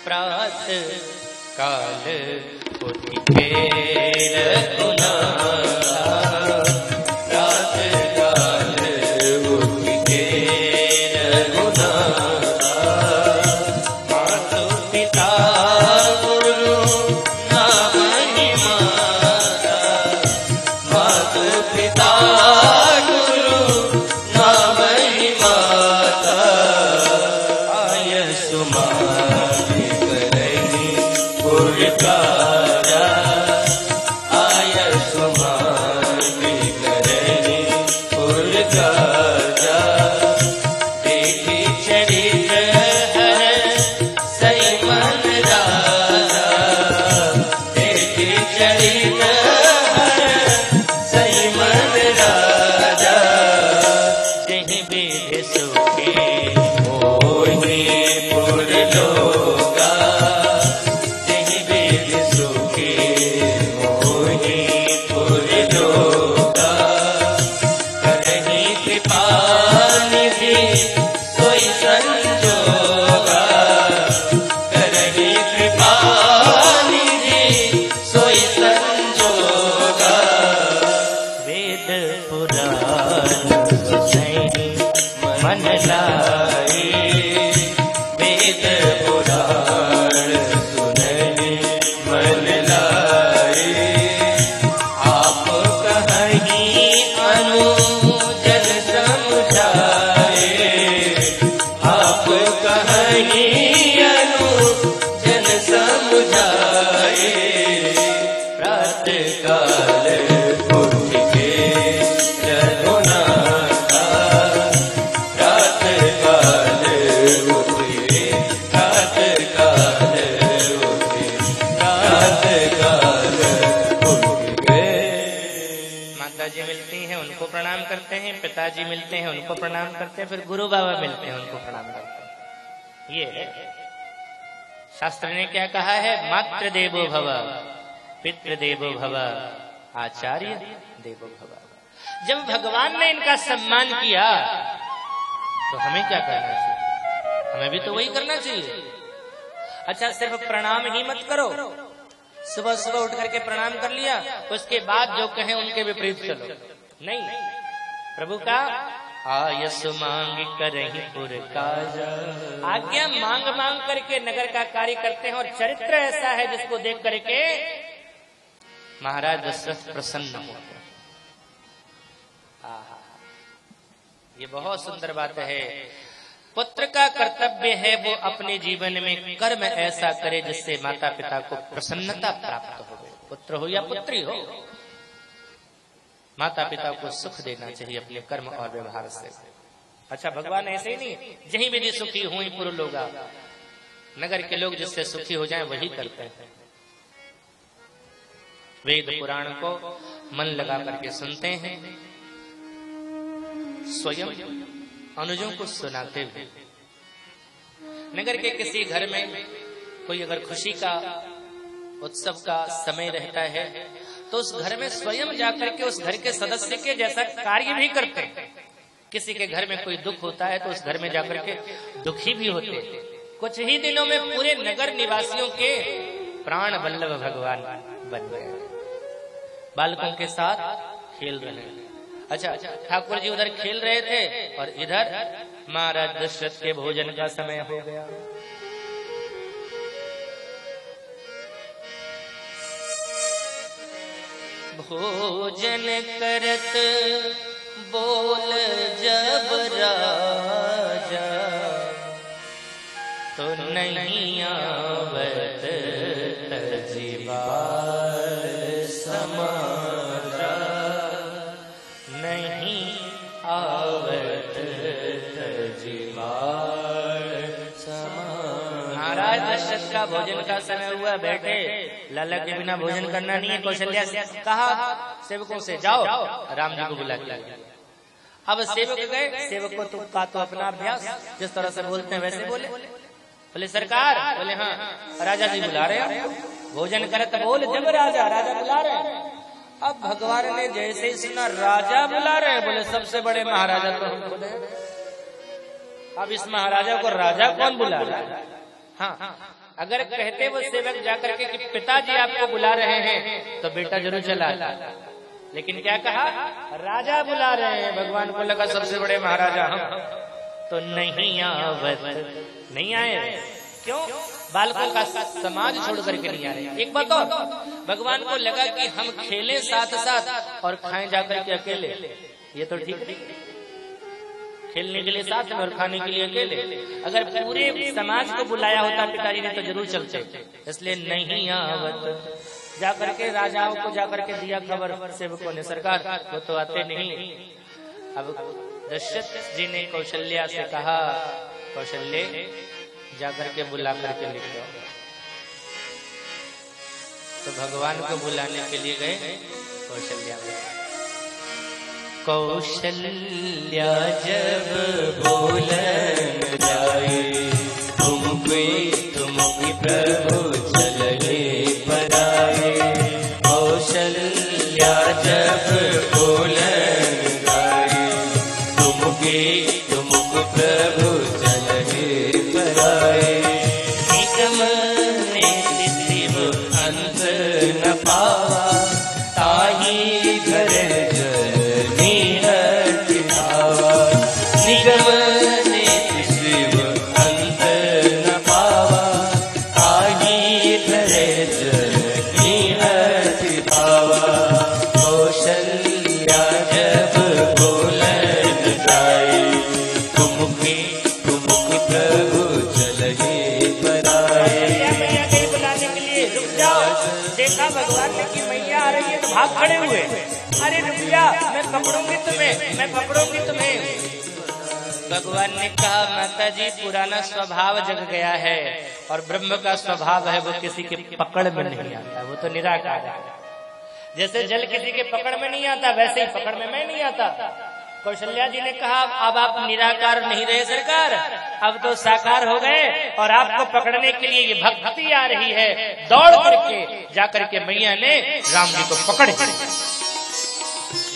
प्रात काल उठ के रघुनाथा, प्रात काल उठ के रघुनाथा, मातु पिता गुरु नामहि माता, मातु पिता गुरु नामहि माता, आय सुमारि करहि पुरकारा, आय सुमारि करहि पुरकारा, देखि चरित हर सई मन राजा, देखि चरित हर सई मन राजा, जहि विधि सुखे मोहि पुरलोका, जहि विधि सुखे मोहि पुरलोका, करहि कृपा निधि सोई संजोगा, करहि कृपा निधि सोई संजोगा, वेद पुराण सुनहि मन लाए, वेद पुराण सुनहि मन लाए, आप कहीं अनुजन समझाए, आप कहीं अनुजन समझाए, प्रात काल उठ के रघुनाथा, प्रात काल उठ के, प्रात काल उठ के, प्रात काल उठ के। माताजी मिलती हैं, उनको प्रणाम करते हैं, पिताजी मिलते हैं, उनको प्रणाम करते हैं, फिर गुरु बाबा मिलते हैं, उनको प्रणाम करते हैं। ये शास्त्र ने क्या कहा है? मातृ देवो भव, पितृ देवो भव, आचार्य देवो भव। जब भगवान ने इनका सम्मान किया तो हमें क्या करना चाहिए? हमें भी तो वही करना चाहिए। अच्छा, सिर्फ प्रणाम ही मत करो, सुबह सुबह उठ करके प्रणाम कर लिया, उसके बाद जो कहें उनके विपरीत चलो, नहीं। प्रभु का आयस मांग करहि पुर काजा, आज्ञा मांग मांग करके नगर का कार्य करते हैं, और चरित्र ऐसा है जिसको देख करके महाराज दशरथ प्रसन्न होते हैं। ये बहुत सुंदर बात है। पुत्र का कर्तव्य है वो अपने जीवन में कर्म ऐसा करे जिससे माता पिता को प्रसन्नता प्राप्त हो। पुत्र हो या पुत्री हो, माता पिता को सुख देना चाहिए अपने कर्म और व्यवहार से। अच्छा, भगवान ऐसे ही नहीं, जहीं विधि सुखी हुई पुरलोगा, नगर के लोग जिससे सुखी हो जाएं वही करते हैं। वेद पुराण को मन लगा करके सुनते हैं, स्वयं अनुजों को सुनाते हुए। नगर के किसी घर में कोई अगर खुशी का उत्सव का समय रहता है तो उस घर में स्वयं जाकर के उस घर के सदस्य के जैसा कार्य भी करते हैं। किसी के घर में कोई दुख होता है तो उस घर में जाकर के दुखी भी होते हैं। कुछ ही दिनों में पूरे नगर निवासियों के प्राण वल्लभ भगवान बन गए, बालकों के साथ खेल रहे हैं। अच्छा, ठाकुर जी उधर खेल रहे थे और इधर महाराज दशरथ के भोजन का समय हो गया। भोजन करत बोल जब राजा, तो नहीं आवत तजीबार समाजा, नहीं आवत तजीबार समाजा। महाराज दशरथ का भोजन का समय हुआ, बैठे। लाला के बिना भोजन करना नहीं है। कौशल्या कहा सेवकों से, जाओ राम जी को बुला के लाओ। अब सेवक गए, सेवक को का तो अपना अभ्यास, जिस तरह से बोलते हैं वैसे बोले। बोले सरकार, बोले हाँ राजा जी बुला रहे हैं, भोजन करत बोल जब राजा, राजा बुला रहे हैं। अब भगवान ने जैसे ही सुना राजा बुला रहे हैं, बोले सबसे बड़े महाराजा तो हम खुद हैं। अब इस महाराजा को राजा कौन बुला रहा है? हाँ, अगर कहते वो सेवक जाकर के कि पिताजी आपको बुला रहे हैं तो बेटा जरूर चला, लेकिन क्या कहा, राजा बुला रहे हैं। भगवान को लगा सबसे बड़े महाराजा हम, तो नहीं आवत, नहीं आए। क्यों? बालकों का समाज छोड़ करके नहीं आ रहे। एक बात और, भगवान को लगा कि हम खेलें साथ साथ और खाएं जाकर के अकेले, ये तो ठीक नहीं। खेलने के लिए साथ में और खाने के लिए अकेले। अगर पूरे समाज को बुलाया होता पिताजी ने तो जरूर चलते, इसलिए नहीं आवत। जाकर के राजाओं को जाकर के दिया खबर सेवकों ने, सरकार वो तो आते नहीं। अब दशरथ जी ने कौशल्या से कहा, कौशल्य जाकर के बुला करके लिख दो। तो भगवान को बुलाने के लिए गए कौशल्या में। कौशल्या जब बोलन जाए, तुमकी प्रभु चले पराए। कौशल्या जब बोलन जाए, तुमकी प्रभु चले पराए। निगम ने शिव अंत न पावा, ताही घर भाग खड़े हुए, अरे रुक जा, मैं पकड़ूंगी तुम्हें। भगवान ने कहा, माता जी पुराना स्वभाव जग गया है और ब्रह्म का स्वभाव है वो किसी के पकड़ में नहीं आता, वो तो निराकार है। जैसे जल किसी के पकड़ में नहीं आता, वैसे ही पकड़ में मैं नहीं आता। कौशल्या जी ने कहा, अब आप निराकार नहीं रहे सरकार, अब तो साकार हो गए और आपको पकड़ने के लिए ये भक्ति आ रही है। दौड़ करके जाकर के मैया ने राम जी को पकड़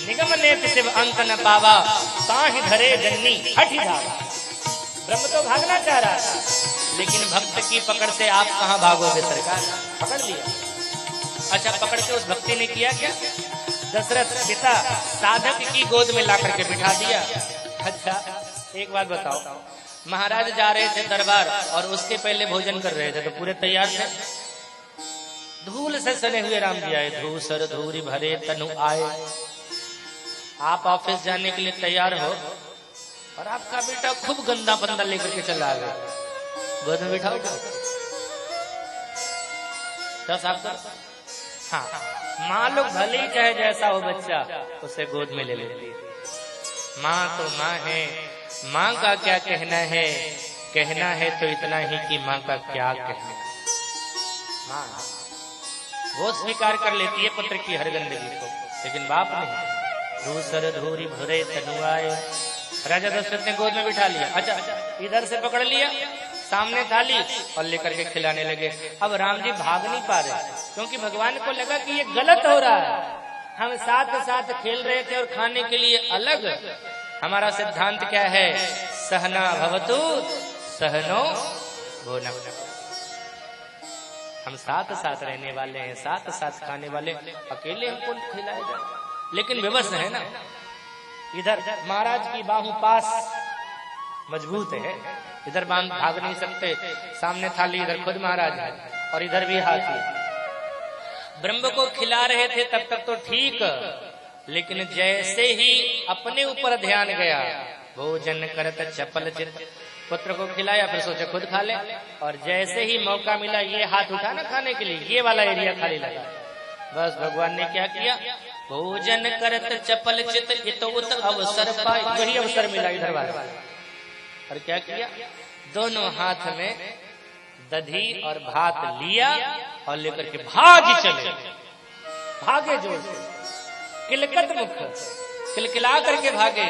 निगम ने शिव अंत न पावा, ताहि धरे जननी हठी धावा। ब्रह्म तो भागना चाह रहा था, लेकिन भक्त की पकड़ से आप कहाँ भागोगे सरकार, पकड़ लिया। अच्छा, पकड़ के उस भक्ति ने किया क्या, दशरथ पिता साधक की गोद में ला करके बिठा दिया। अच्छा, एक बात बताओ, महाराज जा रहे थे दरबार और उसके पहले भोजन कर रहे थे तो पूरे तैयार थे। धूल से सने हुए राम जी आए, धूसर धूरी भरे तनु आए। आप ऑफिस जाने के लिए तैयार हो और आपका बेटा खूब गंदा बंदा लेकर के चला गया, गोद में बिठाओ तो साहब। हाँ, माँ लोग भले ही चाहे जैसा हो बच्चा उसे गोद में ले लेती है। माँ तो माँ है, माँ का क्या कहना है तो इतना ही कि माँ का क्या कहना। माँ वो स्वीकार कर लेती है पुत्र की हर गंदगी को, लेकिन बाप नहीं। धूसर धूरी भरे तनु आए, राजा दशरथ ने गोद में बिठा लिया। अच्छा, इधर से पकड़ लिया, सामने थाली और लेकर के खिलाने लगे। अब राम जी भाग नहीं पा रहे, क्योंकि भगवान को लगा कि ये गलत हो रहा है। हम साथ साथ खेल रहे थे और खाने के लिए अलग। हमारा सिद्धांत क्या है, सहना भवतु सहनो भुनक्तु। हम साथ साथ रहने वाले हैं, साथ साथ खाने वाले, अकेले हमको खिलाए जाए। लेकिन विवश है ना, इधर महाराज की बाहु पास मजबूत है, इधर बांध भाग नहीं सकते। सामने थाली, इधर खुद महाराज है और इधर भी हाथी। ब्रह्म को खिला रहे थे तब तक तो ठीक, लेकिन जैसे ही अपने ऊपर ध्यान गया, भोजन करत चपल चित, पुत्र को खिलाया फिर सोचे खुद खा ले, और जैसे ही मौका मिला ये हाथ उठा ना खाने के लिए, ये वाला एरिया खाली लगा। बस भगवान ने क्या किया, भोजन करत चपल चित इत उत अवसर पाई, वही अवसर मिला इधर वाला। और क्या किया, दोनों हाथ में दधी और भात लिया और लेकर के भाग चले, भागे जोर से, किलकत मुख, किलकिला करके भागे।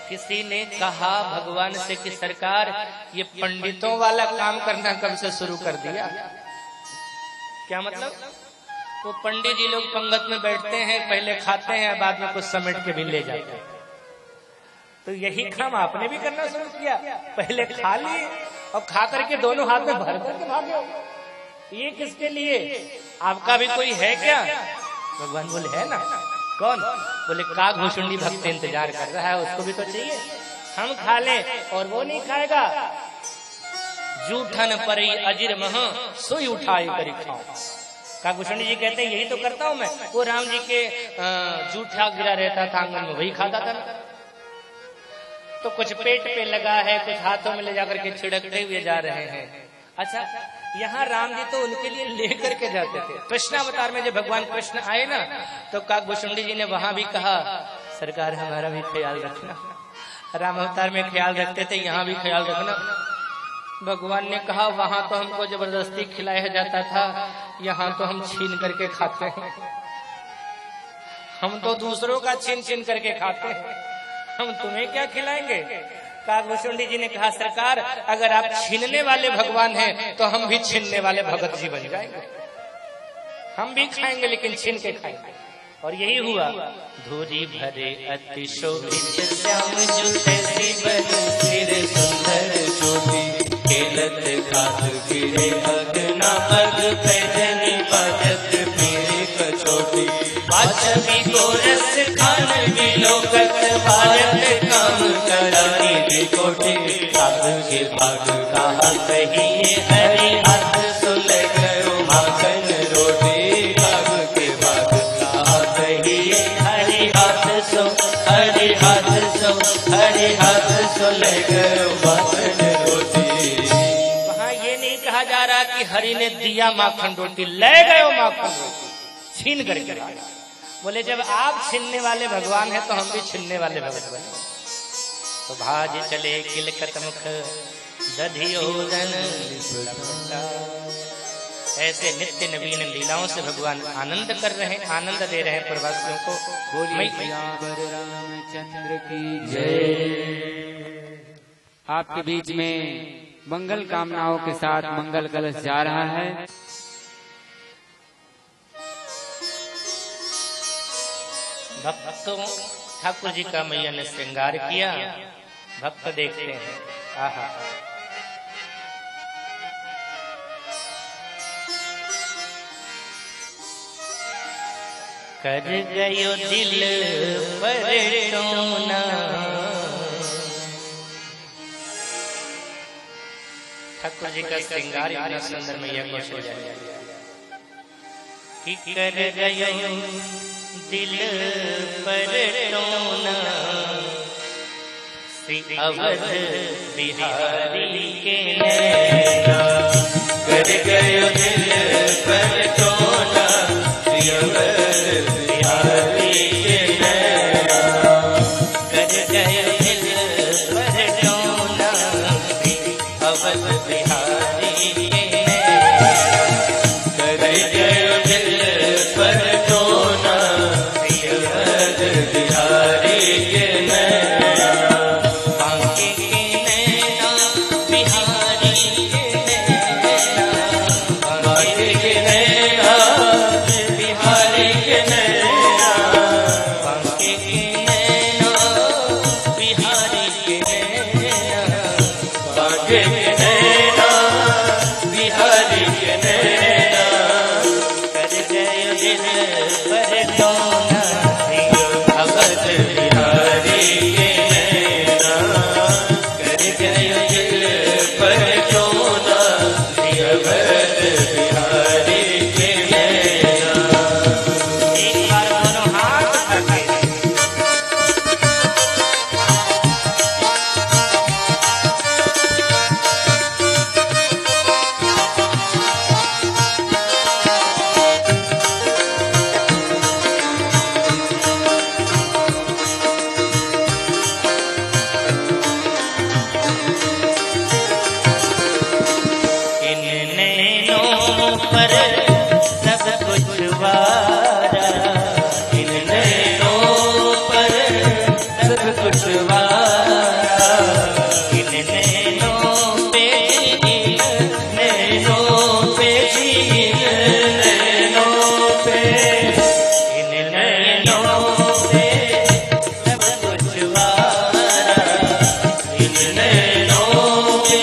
किसी ने कहा भगवान से कि सरकार ये पंडितों वाला काम करना कब से शुरू कर दिया। क्या मतलब, वो पंडित जी लोग पंगत में बैठते हैं, पहले खाते हैं, बाद में कुछ समेट के भी ले जाते हैं। तो यही काम आपने भी करना शुरू किया, पहले खा लिए और खा करके दोनों हाथ में भर करके भागे हो, ये किसके लिए? आपका भी कोई है क्या? भगवान बोले है ना। कौन? बोले काकभूषुंडी भक्त इंतजार कर रहा है, उसको भी तो चाहिए, हम खा ले और वो नहीं खाएगा। जूठन परी अजिर मह सोई उठाए करी खाओ। काकभूषुंडी जी कहते हैं यही तो करता हूं मैं। वो राम जी के जूठा गिरा रहता था आंगन में, वही खाता था। तो कुछ पेट पे लगा है, कुछ हाथों में ले जाकर के छिड़कते हुए जा रहे हैं। अच्छा, यहाँ राम जी तो उनके लिए लेकर के जाते थे। कृष्णावतार में जब भगवान कृष्ण आए ना, तो काकभूषुंडी जी ने वहां भी कहा सरकार हमारा भी ख्याल रखना। राम अवतार में ख्याल रखते थे, यहाँ भी ख्याल रखना। भगवान ने कहा वहां तो हमको जबरदस्ती खिलाया जाता था, यहाँ तो हम छीन करके खाते हैं। हम तो दूसरों का छीन छीन करके खाते हैं, हम तुम्हें क्या खिलाएंगे? काकभूषुंडी जी ने कहा सरकार अगर आप छीनने वाले भगवान हैं तो हम भी छीनने वाले भगत जी बन जाएंगे, हम भी खाएंगे लेकिन छीन के खाएंगे। और यही हुआ। धूरी भरे अति शोभित श्याम जुटे शिवन सिर सुंदर ज्योति खेलत खात गिरे अगना अग पैजनी बाजत पीरे कचोटी वाचवी गोरस खान विलोकत भारत काम करानी दिकोटी भाग के भाग कहा कहिए हरि हाथ सुले करो माखन रोटी भाग के भाग कहा कहिए हरि हाथ सो हरि हाथ सो हरि हाथ सुले करो माखन रोटी। वहाँ ये नहीं कहा जा रहा कि हरि ने दिया माखन रोटी, ले गए माखन रोटी छीन करके। बोले जब आप छीनने वाले भगवान हैं तो हम भी छीनने वाले भगत बने। तो भाज चले किलकत मुख दधियोदन। ऐसे नित्य नवीन लीलाओं से भगवान आनंद कर रहे हैं, आनंद दे रहे हैं प्रवासियों को। रामचंद्र की जय। आपके बीच में मंगल कामनाओं के साथ मंगल कलश जा रहा है। भक्तों ठाकुर जी का मैया ने श्रृंगार किया, भक्त देखते हैं आहा। कर गयो दिल पर टोना। ठाकुर जी का श्रृंगार इतना सुंदर मैया को सजा कि कर गयो दिल पर टोना श्री अवध बिहारी के नैना। कर गयो दिल पर टोना श्री अवध बिहारी के नैना। कर गयो दिल पर टोना श्री अवध बिहारी के नैना। कर गयो दिल पर टोना बिहारी के नैना। बांके के नैना बिहारी के नैना। बांके के नैना बिहारी के नैना। बांके के नैना बिहारी के नैना। बांके के नैना बिहारी के नैना। कर गयो दिल पर टोना अवध बिहारी के नैना। कर गयो दिल पर टोना अवध बिहारी के नैना। एक बार दोनों हाथ उठाके पर सब कुछ वारा। इन नैनों पर सब कुछ वारा। इन नैनों पे झील, नैनों पे झील, नैनों पे। इन नैनों पे सब कुछ वारा। इन नैनों पे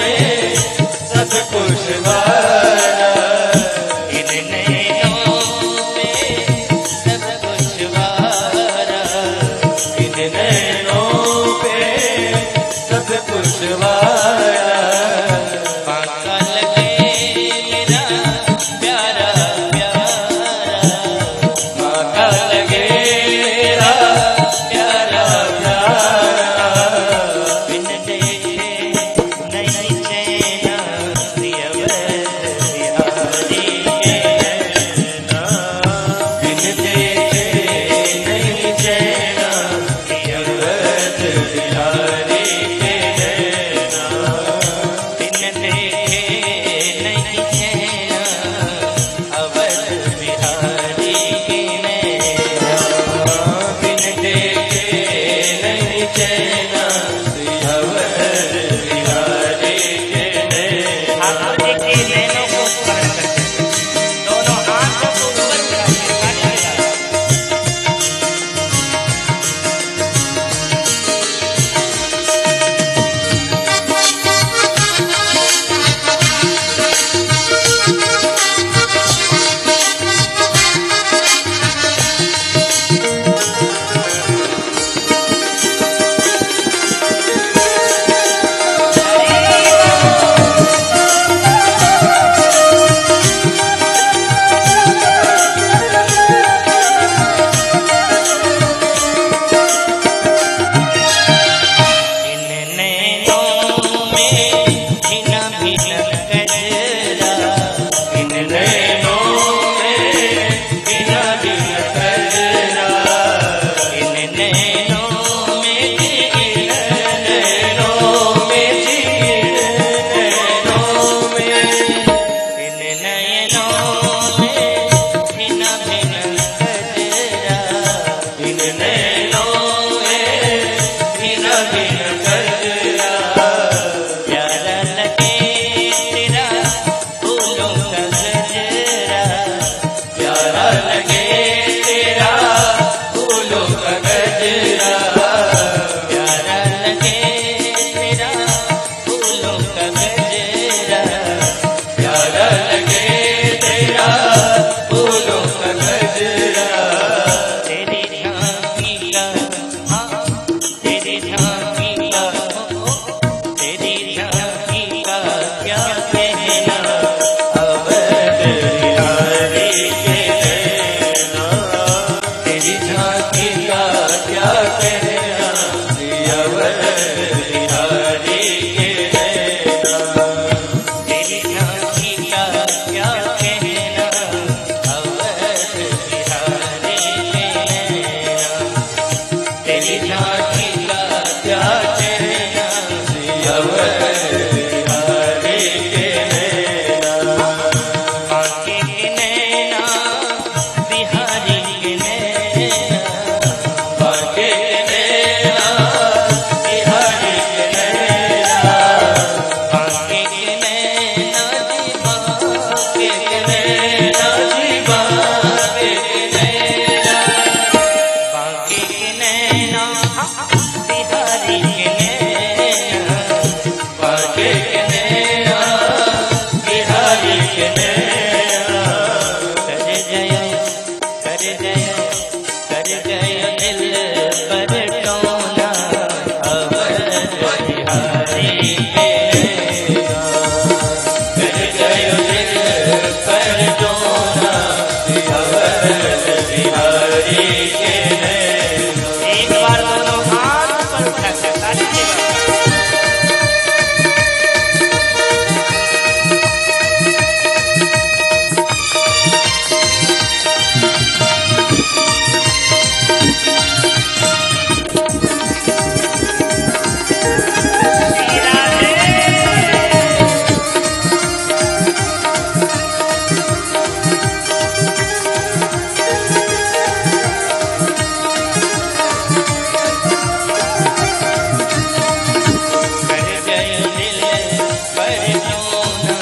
परतोना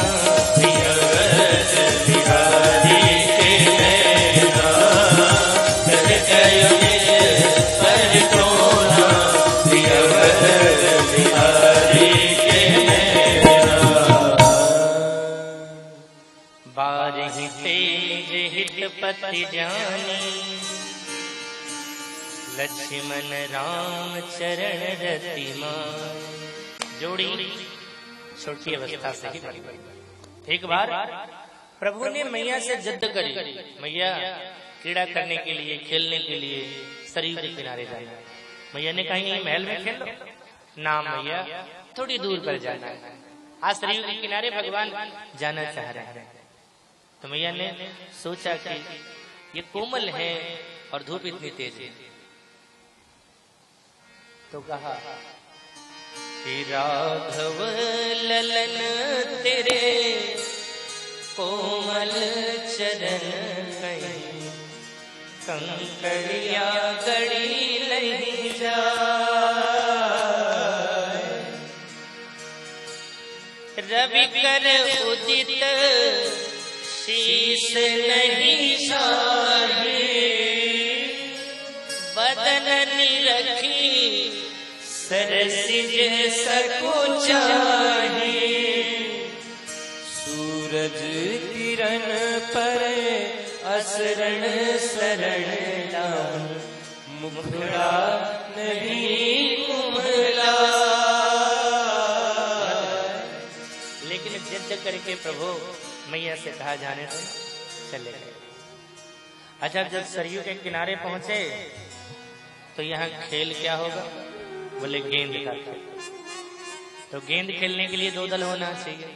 प्रियव्रत बिहारी के नैना कर गयो परतोना प्रियव्रत बिहारी के नैना। बारही तेज हितपति जानी लक्ष्मण राम चरण रतिमान। जोड़ी छोटी अवस्था से ही बड़ी। एक बार प्रभु ने मैया से जिद करी, मैया क्रीड़ा करने के लिए, खेलने के लिए सरयू के किनारे जाना। मैया ने कहा यहीं महल में खेल लो। ना मैया, थोड़ी दूर पर जाना है। आज सरयू के किनारे भगवान जाना चाह रहे हैं। तो मैया ने सोचा कि ये कोमल है और धूप इतनी तेज है, तो कहा कि राघव ललन तेरे कोमल चरण कहीं कंकड़िया गड़ी नहीं जाए। रवि कर उदित शीश नहीं शाही, बदन निरखी सरसिज सकुचाही। सूरज किरण पर असरण शरण नाम, मुखड़ा नहीं कुमला। लेकिन जिद करके प्रभु मैया से कहा जाने से चले गए। अच्छा, जब सरयू के किनारे पहुंचे तो यहाँ खेल क्या होगा? बोले गेंद का खेल। तो गेंद खेलने के लिए दो दल होना चाहिए।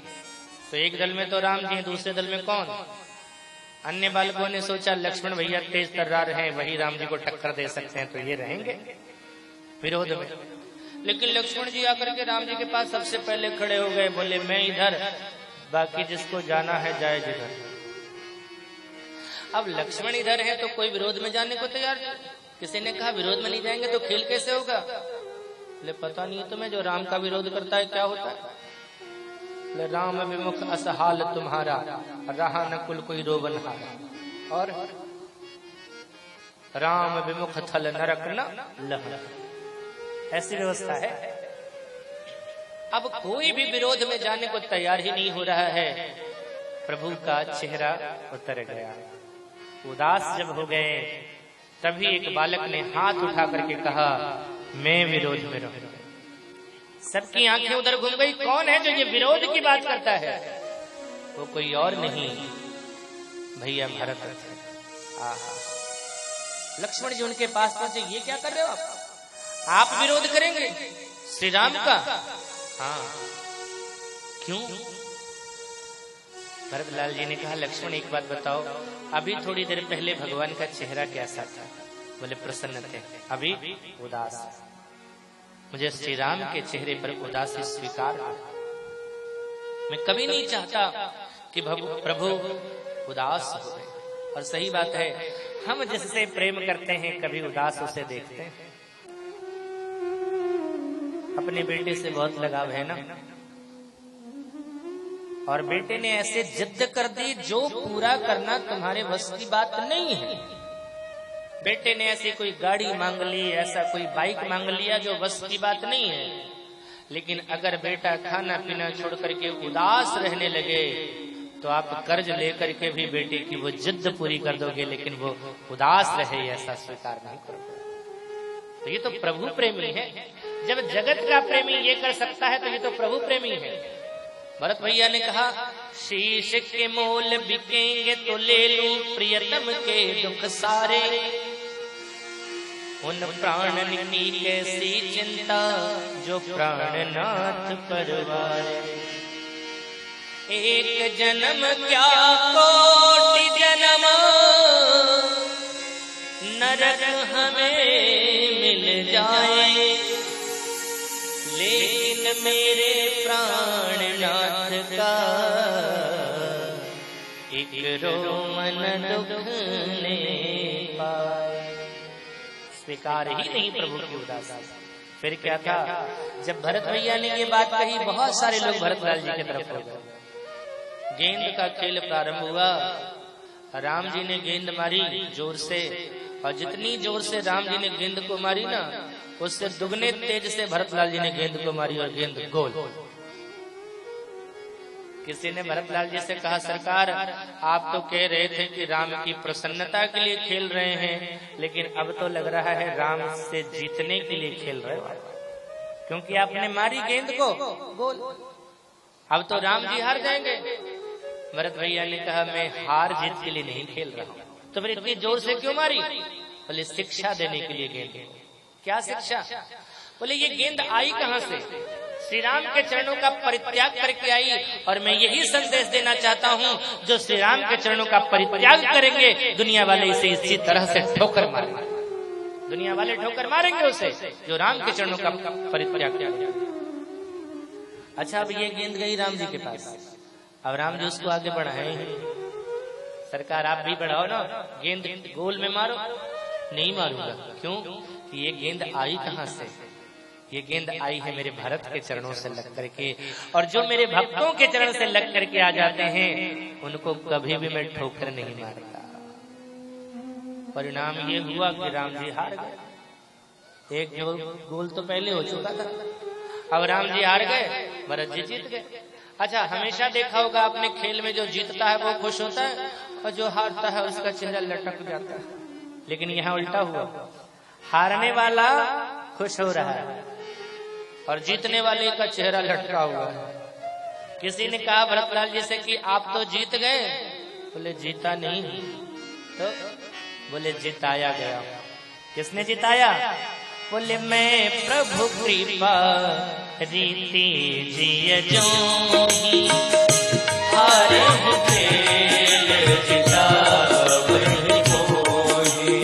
तो एक दल में तो राम जी, दूसरे दल में कौन? अन्य बालकों ने सोचा लक्ष्मण भैया तेज तर्रार हैं, वही राम जी को टक्कर दे सकते हैं, तो ये रहेंगे विरोध में। लेकिन लक्ष्मण जी आकर के राम जी के पास सबसे पहले खड़े हो गए। बोले मैं इधर, बाकी जिसको जाना है जाए जिधर। अब लक्ष्मण इधर है तो कोई विरोध में जाने को तैयार नहीं। किसी ने कहा विरोध में नहीं जाएंगे तो खेल कैसे होगा? ले पता नहीं है तुम्हें, जो राम का विरोध करता है क्या होता है? ले राम विमुख असहाल तुम्हारा, रहा न कुल कोई रोवन हारा। और राम विमुख थल नरक न लह, ऐसी व्यवस्था है। अब कोई भी विरोध में जाने को तैयार ही नहीं हो रहा है। प्रभु का चेहरा उतर गया। उदास जब हो गए तभी एक बालक ने हाथ उठा करके कहा मैं विरोध में रहूं। सबकी आंखें उधर घूम गई, कौन है जो ये विरोध की बात करता है? वो कोई और नहीं, भैया भरत थे। लक्ष्मण जी उनके पास पहुंचे, ये क्या कर रहे हो आप विरोध करेंगे श्री राम का? हाँ, क्यों? भरतलाल जी ने कहा लक्ष्मण एक बात बताओ, अभी थोड़ी देर पहले भगवान का चेहरा कैसा था? बोले प्रसन्न थे, अभी उदास। मुझे श्री राम के चेहरे पर उदासी स्वीकार हो। मैं कभी नहीं चाहता कि प्रभु उदास हो। और सही बात है, हम जिससे प्रेम करते हैं कभी उदास उसे देखते हैं। अपने बेटे से बहुत लगाव है ना, और बेटे ने ऐसे जिद कर दी जो पूरा करना तुम्हारे बस की बात नहीं है। बेटे ने ऐसी कोई गाड़ी मांग ली, ऐसा कोई बाइक मांग लिया जो बस की बात नहीं है। लेकिन अगर बेटा खाना पीना छोड़ करके उदास रहने लगे तो आप कर्ज लेकर के भी बेटे की वो जिद पूरी कर दोगे, लेकिन वो उदास रहे ऐसा स्वीकार नहीं करोगे। तो ये तो प्रभु प्रेमी है। जब जगत का प्रेमी ये कर सकता है तो ये तो प्रभु प्रेमी है। भरत भैया ने कहा शीश के मोल बिकेंगे तो ले लूं प्रियतम के दुख सारे, उन प्राणन की कैसी चिंता जो प्राणनाथ परवारे। एक जन्म क्या कोटि जन्म नरक हमें मिल जाए, लेकिन मेरे प्राणनाथ का एक रोमन दुख ने पाए। स्वीकार ही नहीं प्रभु की उदासी। फिर क्या था, जब भरत भैया ने ये बात कही बहुत सारे लोग भरतलाल जी की तरफ हो गए। गेंद का खेल प्रारंभ हुआ। राम जी ने गेंद मारी जोर से, और जितनी जोर से राम जी ने गेंद को मारी ना, उससे दुगने तेज से भरतलाल जी ने गेंद को मारी और गेंद गोल। किसी ने भरतलाल जी से कहा, सरकार आप तो कह रहे थे कि राम की प्रसन्नता के लिए खेल रहे हैं, लेकिन अब तो लग रहा है राम से जीतने के लिए खेल रहे हो, क्योंकि आपने मारी गेंद को गोल। अब तो राम जी हार जाएंगे। भरत भैया ने कहा, मैं हार जीत के लिए नहीं खेल रहा हूं। तो फिर इतनी जोर से क्यों मारी? बोले शिक्षा देने के लिए गेंद। क्या शिक्षा? बोले ये गेंद आई कहां से? श्री राम के चरणों का परित्याग करके आई, और मैं यही संदेश देना चाहता हूं, जो श्री राम के चरणों का परित्याग करेंगे दुनिया वाले इसे इसी तरह से ठोकर मारेंगे। दुनिया वाले ठोकर मारेंगे उसे जो राम के चरणों का परित्याग करेंगे। अच्छा, अब ये गेंद गई राम जी के पास, अब राम जी उसको आगे बढ़ाए हैं। सरकार आप भी बढ़ाओ ना, गेंद गोल में मारो। नहीं मारूंगा। क्यों? ये गेंद आई कहां से? ये गेंद आई है मेरे भरत के चरणों से लग करके, और जो मेरे भक्तों के चरण से लग करके आ जाते हैं उनको कभी भी मैं ठोकर नहीं मारता। परिणाम ये हुआ कि राम जी हार गए। एक गोल तो पहले हो चुका था, अब राम जी हार गए, भरत जी जीत गए। अच्छा, हमेशा देखा होगा आपने, खेल में जो जीतता है वो खुश होता है, और जो हारता है उसका चेहरा लटक जाता है। लेकिन यहाँ उल्टा हुआ, हारने वाला खुश हो रहा है और जीतने वाले का चेहरा लटका हुआ है। किसी ने कहा भरतलाल जी से कि आप तो जीत गए। बोले जीता नहीं, तो बोले जिताया गया। किसने जिताया? बोले मैं प्रभु कृपा रीति जिय जोही, हारे खेल जितावहि मोहि।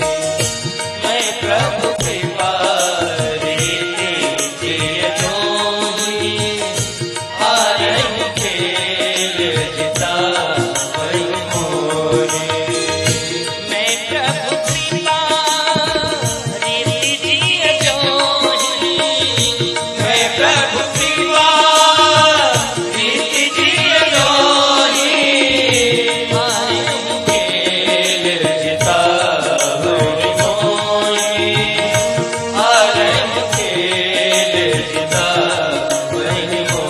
मैं प्रभु कृपा रीति जिय जोही, हारे खेल जितावहि मोहि। मैं प्रभु कृपा रीति जिय जोही, मैं प्रभु कृपा रीति जिय जोही, हारे खेल जितावहि मोहि। हारे खेल जितावहि मोहि।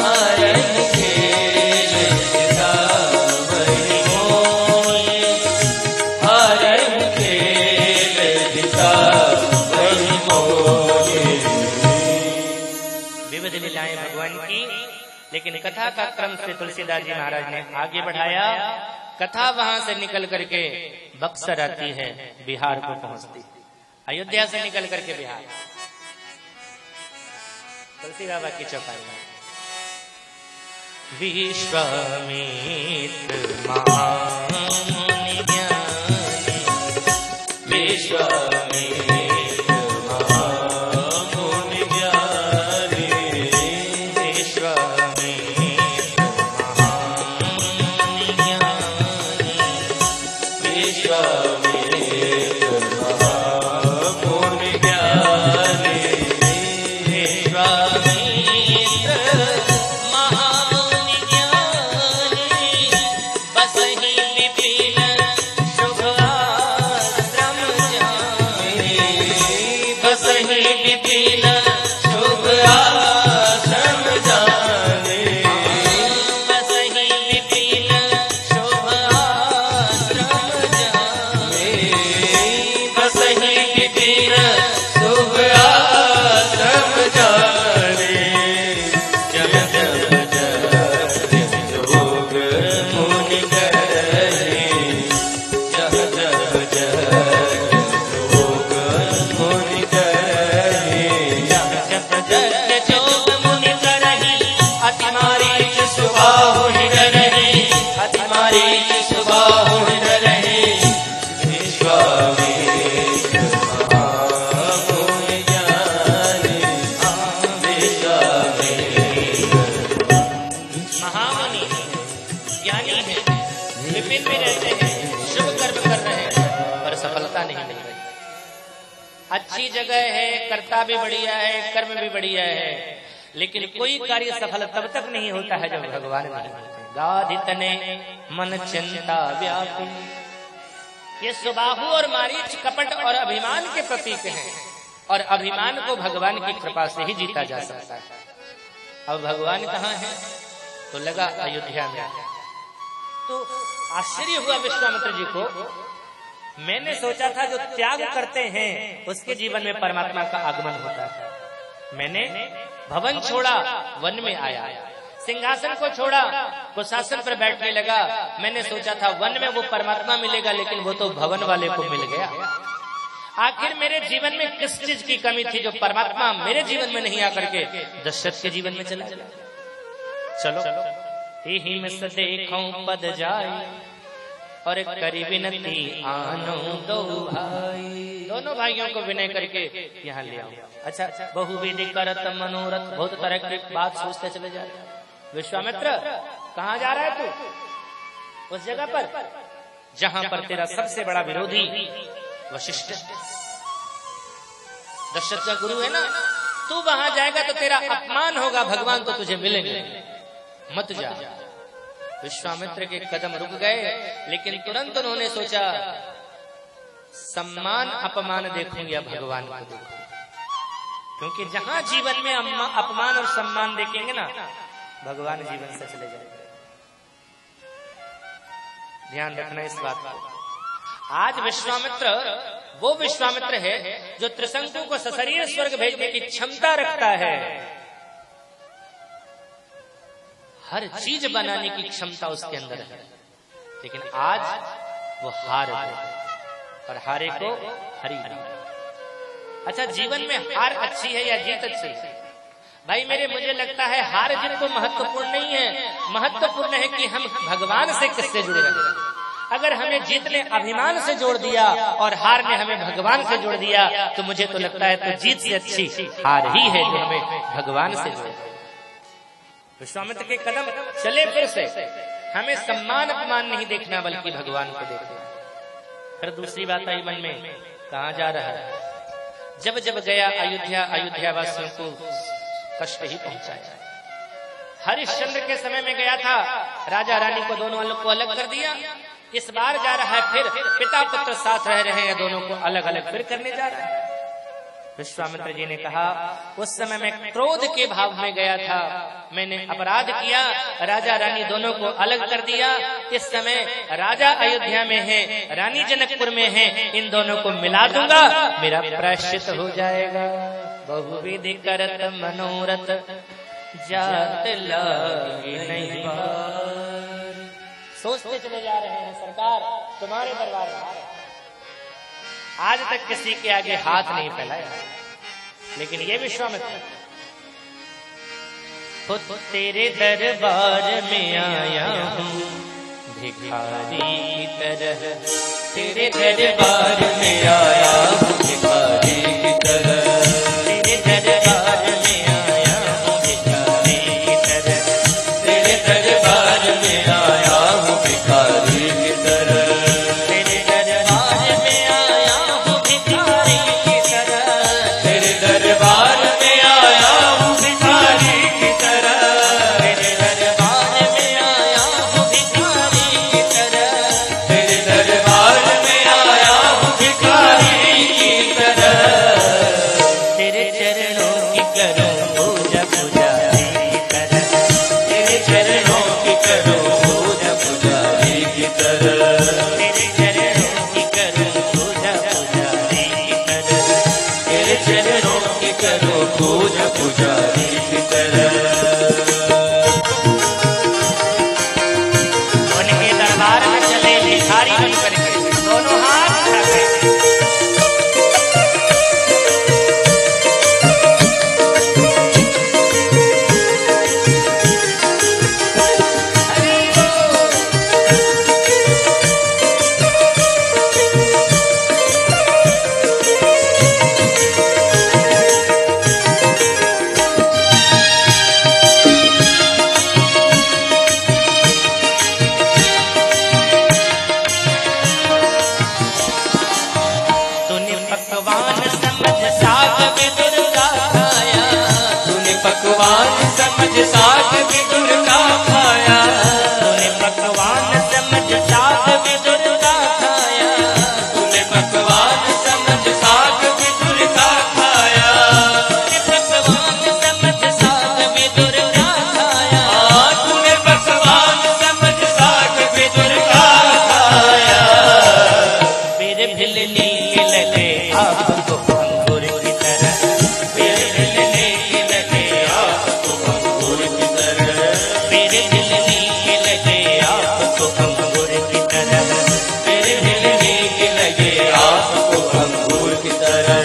हारे खेल जितावहि मोहि। हारे खेल जितावहि मोहि। विविध लीलाएं भगवान की, लेकिन कथा का क्रम से तुलसीदास जी महाराज ने आगे बढ़ाया। कथा वहां से निकल करके बक्सर आती है, बिहार को पहुंचती। अयोध्या से निकल करके बिहार, तुलसी बाबा की चौपाई में विश्वामित्र महामुनि ज्ञानी, विश्वामित्र महामुनि ज्ञानी, विश्वामित्र महामुनि ज्ञानी, विश्वामित्र महामुनि ज्ञानी, विश्वामित्र महामुनि ज्ञानी, बसहि विपिन शुभ आश्रम जानी, बसहि विपिन शुभ आश्रम जानी, बसहि विपिन शुभ आश्रम जानी, बसहि विपिन शुभ आश्रम जानी। जब जब जब जोग मुनि करे, जब जब जब जोग मुनि करे, जब जब जब जोग मुनि करहि, अति मारीच सुबाहु निडरहि, अति मारीच सुबाहु निडरहि। विश्वामित्र महामुनि ज्ञानी, विश्वामित्र महामुनि ज्ञानी है, विपिन में रहते हैं, शुभ कर्म कर रहे हैं, पर सफलता नहीं मिल रही। अच्छी जगह है, कर्ता भी बढ़िया है, कर्म भी बढ़िया है, लेकिन कोई कार्य सफल तब तक नहीं होता है जब भगवान नहीं होते। गाधितने मन चिंता व्याकुल, ये सुबाहु और मारीच कपट और अभिमान के प्रतीक हैं, और अभिमान को भगवान की कृपा से ही जीता जा सकता है। अब भगवान कहाँ है? तो लगा अयोध्या में। तो आश्चर्य हुआ विश्वामित्र जी को। मैंने सोचा था जो त्याग करते हैं उसके जीवन में परमात्मा का आगमन होता है। मैंने भवन छोड़ा, वन में आया, सिंहासन को छोड़ा, कुशासन पर बैठने लगा। मैंने सोचा था वन में वो परमात्मा मिलेगा, लेकिन वो तो भवन वाले को मिल गया। आखिर मेरे जीवन में किस चीज की कमी थी जो परमात्मा मेरे जीवन में नहीं आकर के दशरथ के जीवन में चला गया? चलो ही में देखो पद जाए और करी विनती आनो दो भाई, दोनों भाइयों को विनय करके यहाँ ले आओ। अच्छा, बहुविधि करत मनोरथ, बहुत तरह की बात सोचते चले जा रहे। विश्वामित्र कहाँ जा रहा है तू? उस जगह पर जहां पर तेरा सबसे बड़ा विरोधी वशिष्ठ दशरथ का गुरु है ना, तू वहां जाएगा तो तेरा अपमान होगा, भगवान तो तुझे मिलेंगे, मत जा। विश्वामित्र के कदम रुक गए, लेकिन तुरंत उन्होंने सोचा सम्मान अपमान देखूं या भगवान को देखूं, क्योंकि जहां जीवन में अपमान और सम्मान देखेंगे ना, भगवान जीवन से चले जाएंगे। ध्यान रखना इस बात को। आज विश्वामित्र वो विश्वामित्र है जो त्रिशंकु को सशरीर स्वर्ग भेजने की क्षमता रखता है, हर चीज बनाने की क्षमता उसके अंदर है, लेकिन आज वो हार गए और हारे को हरी नहीं। अच्छा, जीवन में हार अच्छी है या जीत अच्छी है? भाई मुझे लगता है हार जीत तो महत्वपूर्ण नहीं है, महत्वपूर्ण है कि हम भगवान से किससे जुड़े रहे। अगर हमें जीत ने अभिमान से जोड़ दिया और हार ने हमें भगवान से जोड़ दिया, तो मुझे तो लगता है तो जीत से अच्छी हार ही है जो हमें भगवान से जोड़े। विश्वामित्र के कदम चले फिर से, हमें सम्मान अपमान नहीं देखना बल्कि भगवान को देखना। फिर दूसरी बात आई मन में, कहाँ जा रहा है? जब जब गया अयोध्या, अयोध्या वासियों को कष्ट ही पहुंचाया। हरिश्चंद्र के समय में गया था, राजा रानी को दोनों को अलग कर दिया। इस बार जा रहा है फिर पिता पुत्र साथ रह रहे हैं, दोनों को अलग अलग फिर करने जा रहा है। विश्वामित्र जी ने कहा उस समय मैं क्रोध के भाव में गया था, मैंने अपराध किया, राजा रानी दोनों को अलग कर दिया। इस समय राजा अयोध्या में है, रानी जनकपुर में है, इन दोनों को मिला दूंगा, मेरा प्रायश्चित हो जाएगा। बहुविधि करत मनोरथ जात लागे नहीं बार। सोचते चले जा रहे हैं सरकार तुम्हारे दरबार में, आज तक किसी के आगे हाथ नहीं फैलाया, लेकिन ये विश्वामित्र खुद तेरे दरबार में आया हूँ भिखारी की तरह, तेरे दरबार में आया हूँ भिखारी की तरह, तेरे दरबार में आया हूँ भिखारी की तरह, तेरे दरबार में आया हूँ भिखारी की तरह, तेरे दरबार में आया हूँ भिखारी की तरह, तेरे दरबार में आया हूँ भिखारी की तरह, तेरे दरबार में आया हूँ भिखारी की तरह, तेरे दरबार में आया हूँ भिखारी की तरह। साग विदुर का खाया, तूने पकवान समझ साग विदुर का खाया, तूने पकवान समझ साग विदुर का खाया, तूने पकवान समझ साग विदुर का खाया, तूने पकवान समझ साग विदुर का खाया। फिर भिलने के लगे आपको अंगूर की तरह, फिर भिलने के लगे आपको अंगूर की तरह, फिर भिलने के लगे आपको अंगूर की तरह, फिर भिलने के लगे आपको अंगूर की तरह।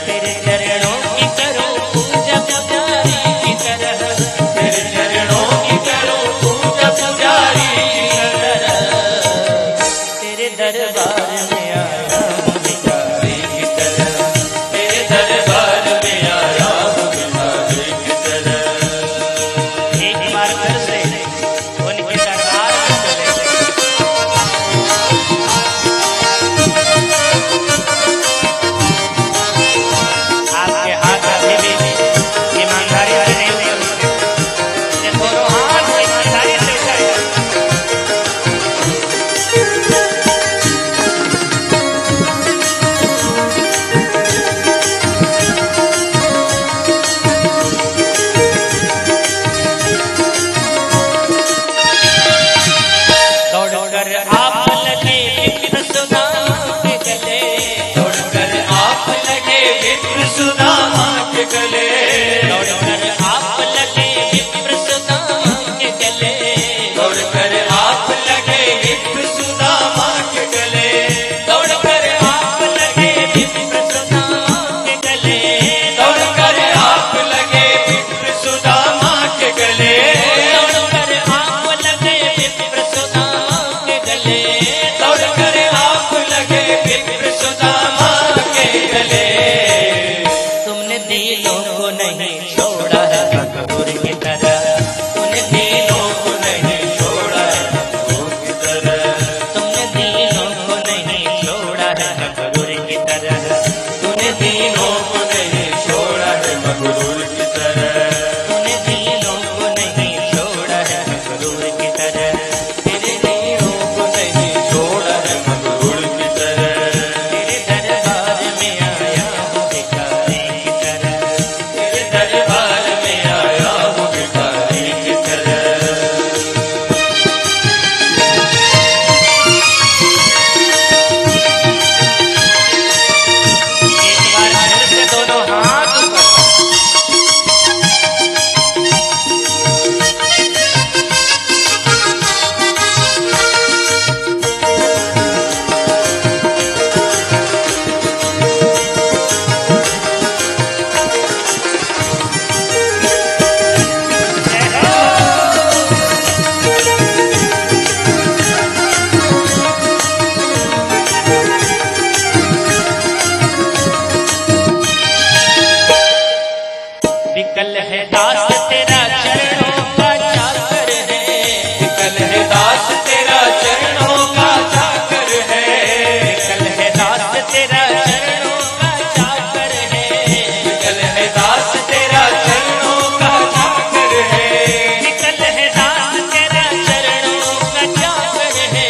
तेरे चरणों की करो पूजा पुजारी की तरह, तेरे चरणों की करो पूजा पुजारी की तरह, तेरे दरबार में आया हूँ भिखारी की तरह, तेरे दरबार में आया हूँ भिखारी की तरह। एक बार फिर से उनके दरबार में चले गए। आपके हाथ अभी भी ईमानदारी से नहीं हुए, ये दोनों हाथ ईमानदारी से उठाए। दौड़कर आप लगे विप्र सुदामा के गले, दौड़कर आप लगे विप्र सुदामा के गले, दौड़कर आप लगे विप्र सुदामा के गले, दौड़कर आप लगे विप्र सुदामा के गले, दौड़कर आप लगे विप्र सुदामा के गले, दौड़कर आप लगे विप्र सुदामा के गले, दौड़कर आप लगे विप्र सुदामा के गले, दौड़कर आप लगे विप्र सुदामा के गले। तुमने दिलों को नहीं छोड़ा है अंगूर की तरह, तुमने दिलों को नहीं छोड़ा है, अंगूर की तरह, तुमने दिलों को नहीं छोड़ा है अंगूर की तरह, तूने दिलों को नहीं छोड़ा है मगरूर की तरह, तूने दिलों को नहीं छोड़ा है अंगूर की तरह, तेरे दिलों को नहीं छोड़ा है मगरूर की तरह। तेरे दरबार में आया हूँ भिखारी की तरह, तेरे दरबार में आया हूँ भिखारी की तरह। एक बार फिर से दोनों हाथ ऊपर। विकल है दास तेरा चरणों का चाकर है, विकल है दास तेरा चरणों का चाकर है, विकल है दास तेरा चरणों का चाकर है, विकल है दास तेरा चरणों का चाकर है, विकल है दास तेरा चरणों का चाकर है,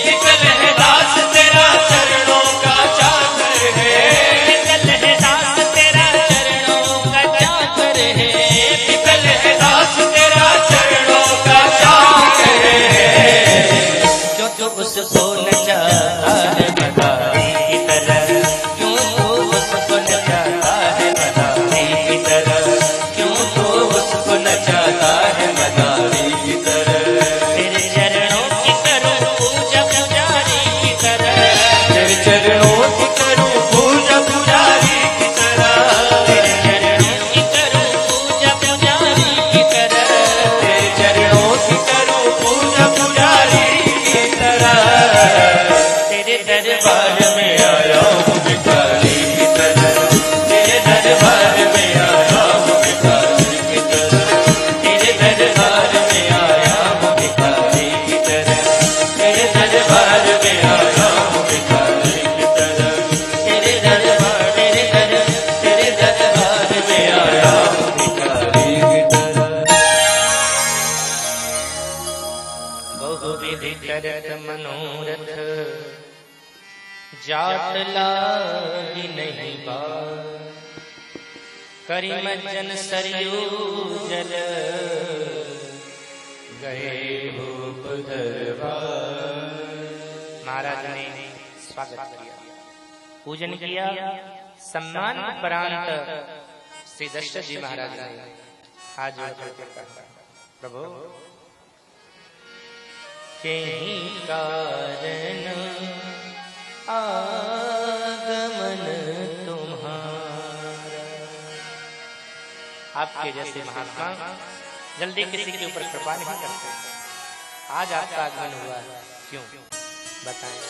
विकल है दास तेरा चरणों का चाकर है, विकल है दास तेरा चरणों का चाकर है, विकल है दास तेरा चरणों का चाकर है। जो तो उसको नचाता है मदारी की तरह, क्यों तो उसको नचाता है मदारी की तरह, क्यों तो उसको नचाता है मदारी की तरह, तेरे चरणों की करूं पूजा पुजारी की तरह, तेरे चरणों की करूं पूजा पुजारी की तरह, तेरे चरणों की करूं पूजा पुजारी की तरह, तेरे चरणों की करूं पूजा पुजारी की तरह। विधि करत मनोरथ, जात लागी नहीं बात, करी मज्जन सरयू जल, गए भूप दरबार। महाराज ने स्वागत किया, पूजन किया, सम्मान उपरांत श्री दशरथ जी महाराज ने हाथ जोड़ करके कहा, प्रभु के ही कारण आगमन तुम्हारा। आपके जैसे महात्मा जल्दी किसी के ऊपर कृपा नहीं करते। आज आपका आगमन हुआ, क्यों बताएं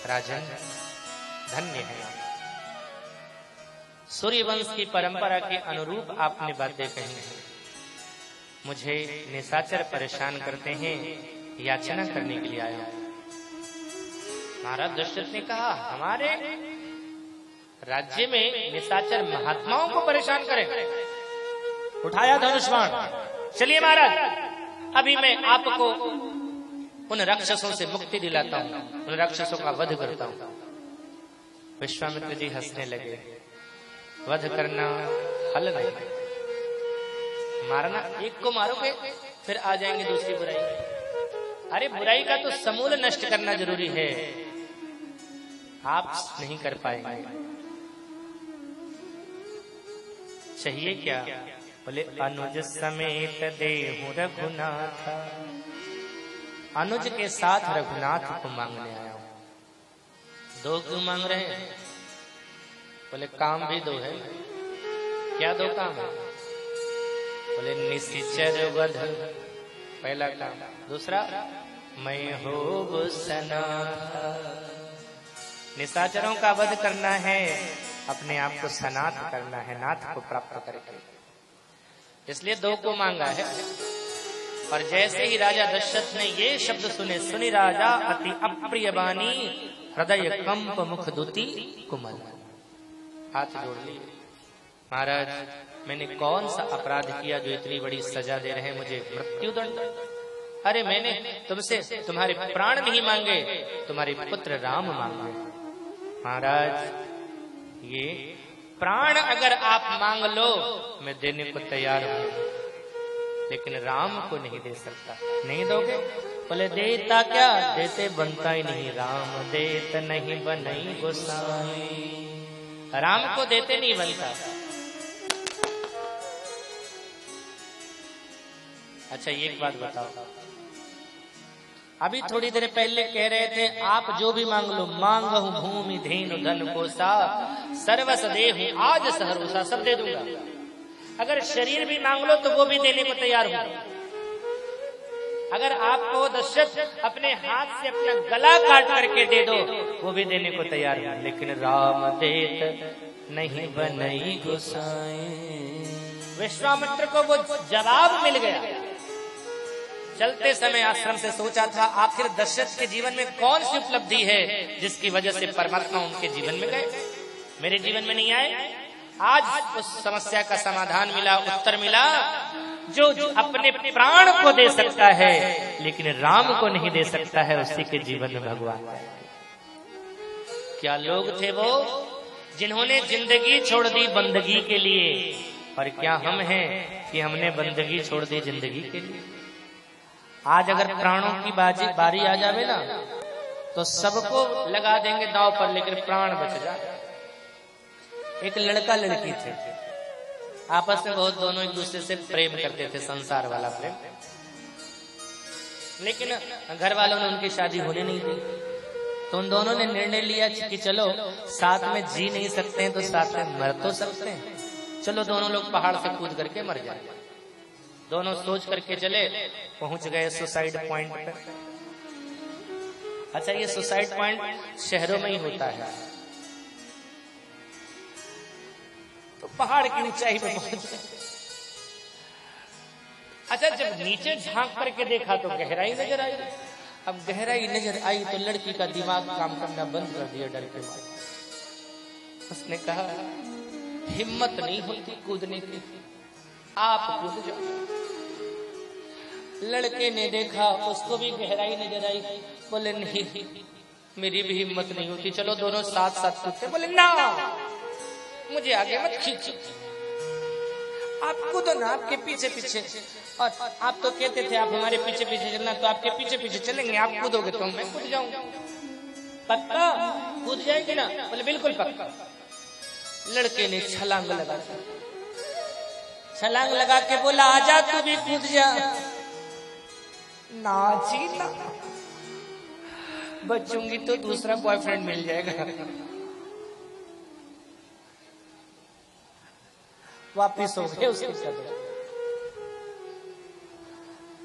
राजन, धन्य है। सूर्यवंश की परंपरा के अनुरूप आपने बातें कही हैं। मुझे निशाचर परेशान करते हैं, याचना करने के लिए आया हूं। महाराज दशरथ ने कहा, हमारे राज्य में निशाचर महात्माओं को परेशान करें। उठाया धनुष बाण, चलिए महाराज, अभी मैं आपको उन राक्षसों से मुक्ति दिलाता हूं, उन राक्षसों का वध करता हूं। विश्वामित्र जी हंसने लगे, वध करना हल नहीं, मारना एक को मारोगे फिर आ जाएंगे दूसरी बुराई। अरे बुराई का तो समूल नष्ट करना जरूरी है, आप नहीं कर पाएंगे। चाहिए क्या? बोले अनुज समेत देहु रघुनाथ, अनुज के साथ रघुनाथ को मांगने आया हूं। दो क्यों मांग रहे हैं? बोले काम भी दो है। क्या दो काम है? बोले निशिचर वध पहला काम, दूसरा मैं होब सनाथ। निशाचरों का वध करना है, अपने आप को सनाथ करना है, नाथ को प्राप्त करके, इसलिए दो को मांगा है। और जैसे ही राजा दशरथ ने ये शब्द सुने, सुनी राजा अति अप्रिय बानी, हृदय कंप मुख दुति कुमल। हाथ जोड़ लिए, महाराज मैंने कौन सा अपराध किया जो इतनी बड़ी सजा दे रहे हैं मुझे, मृत्युदंड? अरे मैंने तुमसे तुम्हारे प्राण नहीं मांगे, तुम्हारे पुत्र राम मांगे। महाराज ये प्राण अगर आप मांग लो मैं देने को तैयार हूं, लेकिन राम को नहीं दे सकता। नहीं दोगे? बोले देता क्या, देते बनता ही नहीं, राम देत नहीं बनई गोसाई। राम को देते नहीं बनता। अच्छा एक बात बताओ, अभी थोड़ी देर पहले कह रहे थे आप जो भी मांग लो, मांगहु भूमि धेनु धन कोसा, सर्वस देहु आज सहरोसा, सब दे दूंगा। अगर शरीर भी मांग लो तो वो भी देने को तैयार हूं। अगर आपको दशरथ अपने हाथ से अपना गला काट करके दे दो, वो भी देने को तैयार हूं, लेकिन राम देत नहीं बनई गोसाई। विश्वामित्र को वो जवाब मिल गया। चलते समय आश्रम से सोचा था आखिर दशरथ के जीवन में कौन सी उपलब्धि है जिसकी वजह से परमात्मा उनके जीवन में गए, मेरे जीवन में नहीं आए। आज उस समस्या का समाधान मिला, उत्तर मिला। जो अपने प्राण को दे सकता है लेकिन राम को नहीं दे सकता है, उसी के जीवन में भगवान। क्या लोग थे वो जिन्होंने जिंदगी छोड़ दी बंदगी के लिए, और क्या हम हैं कि हमने बंदगी छोड़ दी जिंदगी के लिए। आज अगर प्राणों की बारी आ जावे ना तो सबको लगा देंगे दांव पर, लेकिन प्राण बच जाए। एक लड़का लड़की थे, आपस में बहुत दोनों एक दूसरे से प्रेम करते थे, संसार वाला प्रेम, लेकिन घर वालों ने उनकी शादी होने नहीं दी। तो उन दोनों ने निर्णय लिया कि चलो साथ में जी नहीं सकते हैं तो साथ में मर तो सकते हैं, चलो दोनों लोग पहाड़ से कूद करके मर जाए। दोनों सोच करके चले, पहुंच गए सुसाइड पॉइंट पे। अच्छा ये सुसाइड पॉइंट शहरों में ही होता है, तो पहाड़ की ऊंचाई पे पहुंच गए। अच्छा जब नीचे झांक करके देखा तो गहराई नजर आई। अब गहराई नजर आई तो लड़की का दिमाग काम करना बंद कर दिया डर के मारे। उसने कहा हिम्मत नहीं होती कूदने की, आप कूद जाओ। लड़के ने देखा, उसको भी गहराई नजर आई। बोले नहीं, मेरी भी हिम्मत नहीं होती, चलो दोनों साथ साथ कूदते। बोले ना, मुझे आगे मत खींचो, आप कूदो ना, आपके पीछे पीछे। और आप तो कहते थे आप हमारे पीछे पीछे चलना, तो आपके पीछे पीछे चलेंगे, आप कूदोगे तो मैं कूद जाऊंगा। पक्का कूद जाएगी ना? बोले बिल्कुल पक्का। लड़के ने छलांग लगा, छलांग लगा के बोला आजा तू भी कूद जा। ना जी ना, बचूंगी तो दूसरा बॉयफ्रेंड मिल जाएगा। वापिस हो गए उसके साथ।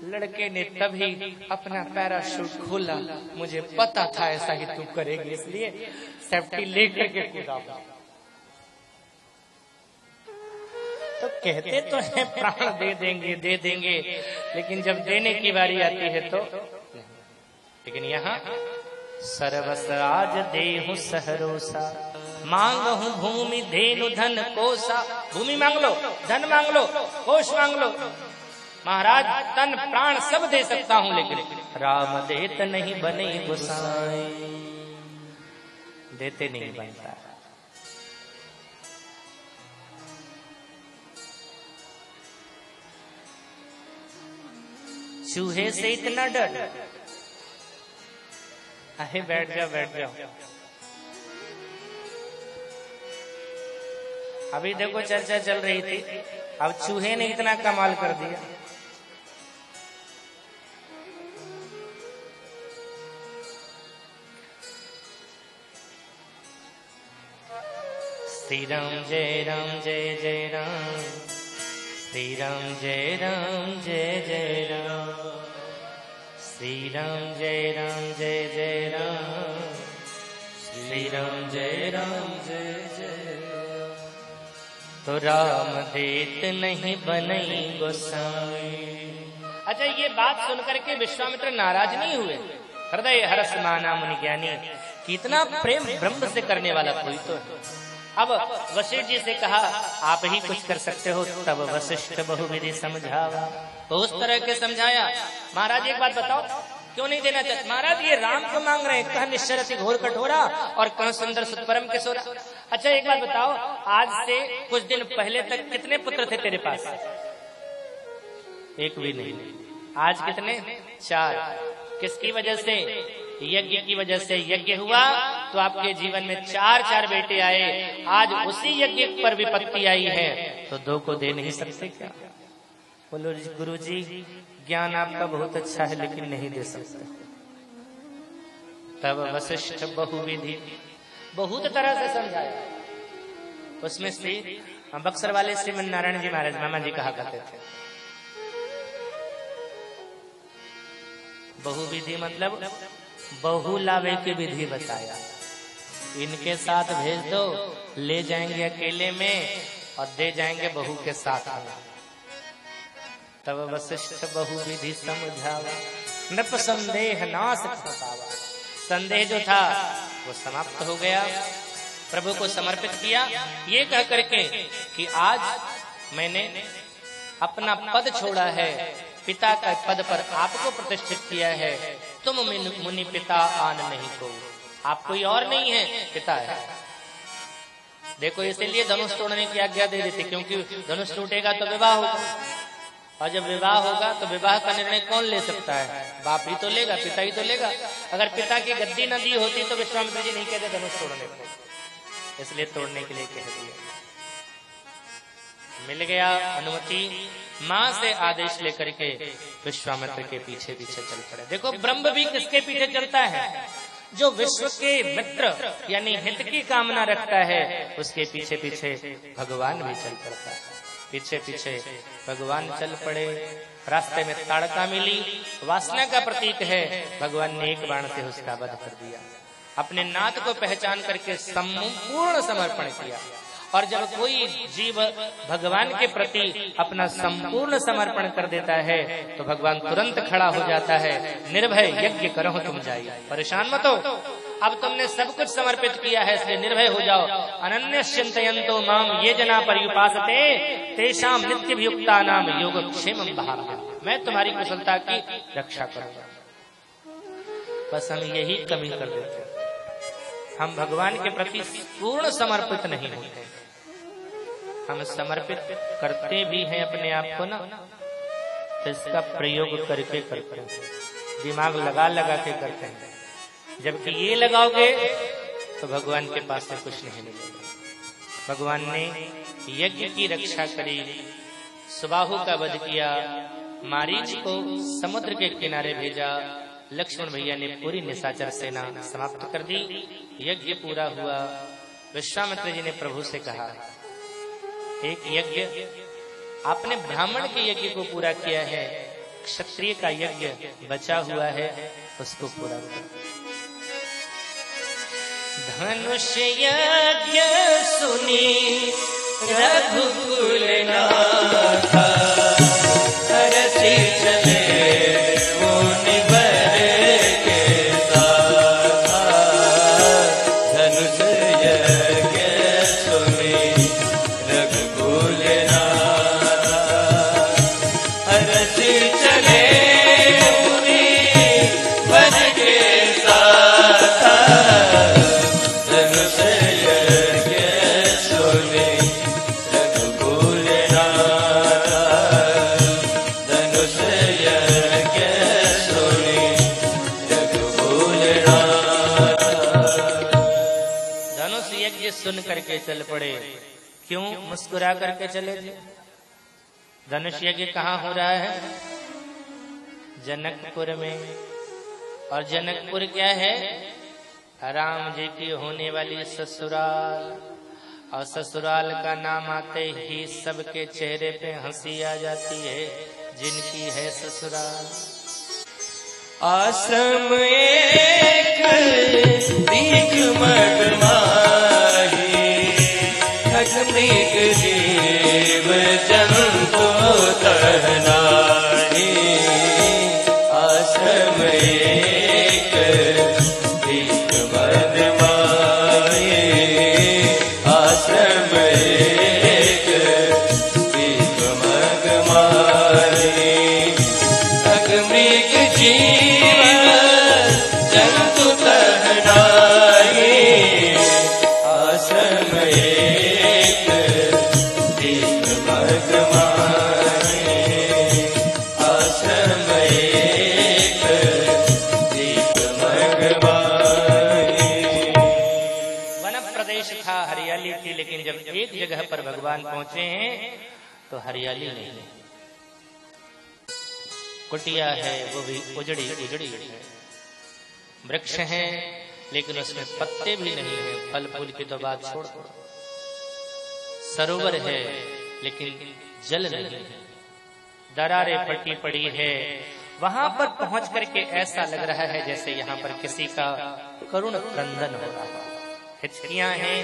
लड़के ने तभी अपना पैराशूट खोला। मुझे पता था ऐसा ही तू करेगी, इसलिए सेफ्टी लेकर के कूदा। तो कहते तो है प्राण दे देंगे, लेकिन जब देने की बारी आती है तो। लेकिन यहाँ सर्वस आज देहु सहरोसा, मांगहु भूमि धेनु धन कोसा। भूमि मांग लो, धन मांग लो, कोष मांग लो। महाराज तन प्राण सब दे सकता हूं, लेकिन राम देत नहीं बने गोसाई। देते नहीं बनता। चूहे से इतना डर। अरे बैठ जाओ बैठ जाओ। अभी देखो चर्चा चल रही थी, अब चूहे ने इतना कमाल कर दिया। श्री राम जय जय राम, श्री राम जय जय राम, श्री राम जय राम, श्री राम जय जय। तो राम देत नहीं बनई गोसाई। अच्छा, ये बात सुनकर के विश्वामित्र नाराज नहीं हुए। हृदय हरस माना मुनि ज्ञानी, कितना प्रेम ब्रह्म से करने वाला कोई तो है। अब वशिष्ठ जी से कहा आप ही कुछ कर सकते हो। तब वशिष्ठ बहुविधि समझावा, उस तरह के समझाया। महाराज एक बात बताओ, क्यों नहीं देना चाहते? महाराज ये राम को मांग रहे हैं, कह निश्चरति घोर कठोरा और कह सुंदर सुतपरम किशोरा। अच्छा एक बात बताओ, आज से कुछ दिन पहले तक कितने पुत्र थे तेरे पास? एक भी नहीं। आज कितने? 4। किसकी वजह से? यज्ञ की वजह से। यज्ञ हुआ तो आपके जीवन में 4 बेटे आए। आज उसी यज्ञ पर विपत्ति आई है, तो 2 को दे नहीं सकते क्या? बोलो गुरु जी, ज्ञान आपका बहुत अच्छा है, लेकिन नहीं दे सकते। तब वशिष्ठ बहुविधि, बहुत तरह से समझाया। उसमें से बक्सर वाले श्रीमन नारायण जी महाराज मामा जी कहा करते थे, बहुविधि मतलब बहु लावे की विधि बताया। इनके साथ भेज दो, ले जाएंगे अकेले में और दे जाएंगे बहू के साथ में। तब वशिष्ठ बहुविधि समझावा, नृप संदेह नाश पावा। संदेह जो था वो समाप्त हो गया, प्रभु को समर्पित किया। ये कह करके कि आज मैंने अपना पद छोड़ा है, पिता का पद पर आपको प्रतिष्ठित किया है। तुम मुनि पिता आन नहीं को, आप कोई और नहीं है, पिता है। देखो इसीलिए धनुष तोड़ने की आज्ञा दे देते, क्योंकि धनुष टूटेगा तो विवाह होगा, और जब विवाह होगा तो विवाह का निर्णय कौन ले सकता है? बाप ही तो लेगा, पिता ही तो लेगा। अगर पिता की गद्दी न दी होती तो विश्वामित्र जी नहीं कहते धनुष तोड़ने को, इसलिए तोड़ने के लिए कह दिया। मिल गया अनुमति, माँ से आदेश लेकर के विश्वामित्र के पीछे पीछे चल पड़े। देखो ब्रह्म भी किसके पीछे चलता है? जो विश्व के मित्र यानी हित की कामना रखता है, उसके पीछे पीछे भगवान भी चल पड़ता है। पीछे पीछे भगवान चल पड़े। रास्ते में ताड़का मिली, वासना का प्रतीक है। भगवान ने एक बाण से उसका वध कर दिया। अपने नाथ को पहचान करके संपूर्ण समर्पण किया। और जब कोई जीव भगवान के प्रति अपना संपूर्ण समर्पण कर देता है तो भगवान तुरंत खड़ा हो जाता है। निर्भय यज्ञ करो तुम जाइए, परेशान मत हो। अब तुमने सब कुछ समर्पित किया है, इसलिए निर्भय हो जाओ। अनन्य चिंतयन्तो माम ये जना पर्युपासते तेषाम नित्य वियुक्ता नाम योगक्षेमं वहाम्यहम्। मैं तुम्हारी कुशलता की रक्षा करूंगा। बस हम यही कमी कर देते हैं, हम भगवान के प्रति पूर्ण समर्पित नहीं होते। हम समर्पित करते भी हैं अपने आप को ना, तो इसका प्रयोग करके करते हैं, दिमाग लगा लगा के करते हैं। जबकि ये लगाओगे तो भगवान के पास से कुछ नहीं मिलेगा। भगवान ने यज्ञ की रक्षा करी, सुबाहु का वध किया, मारीच को समुद्र के किनारे भेजा, लक्ष्मण भैया ने पूरी निशाचर सेना समाप्त कर दी, यज्ञ पूरा हुआ। विश्वामित्र जी ने प्रभु से कहा, एक यज्ञ आपने ब्राह्मण के यज्ञ को पूरा किया है, क्षत्रिय का यज्ञ बचा हुआ है, उसको पूरा करो। धनुष यज्ञ सुनी रघुकुल नाथा, हरषि चले मुनि वर के साथा। धनुष यज्ञ सुनी रघुकुल नाथा, हरषि चले मुनि वर के साथा। धनुष यज्ञ सुनी रघुकुल नाथा, धनुष यज्ञ सुनी रघुकुल नाथा। धनुष यज्ञ सुन करके चल पड़े। क्यों मुस्कुरा करके चले थे? धनुष यज्ञ कहाँ हो रहा है? जनकपुर में। और जनकपुर क्या है? राम जी की होने वाली ससुराल। और ससुराल का नाम आते ही सबके चेहरे पे हंसी आ जाती है, जिनकी है ससुराल। आश्रम एक दीघ मगमाही, खगमृग जीव जंतु तहनाही। आश्रम एक दीघ मगमाही, आश्रम एक दीघ मगमाही। खगमृग जीव जंतु तहनाही, आश्रम एक दीघ मगमाही, आश्रम एक दीघ मगमाही। वन प्रदेश था, हरियाली थी, लेकिन जब एक जगह पर भगवान पहुंचे हैं तो हरियाली नहीं है, कुटिया है, वो भी उजड़ी उजड़ी है। वृक्ष है लेकिन उसमें पत्ते भी नहीं है, फल फूल की तो बात छोड़ दो। सरोवर है लेकिन जल नहीं है, दरारें फटी पड़ी है। वहां पर पहुंच करके ऐसा लग रहा है जैसे यहाँ पर किसी का करुण क्रंदन हो रहा है। हिचकियां हैं,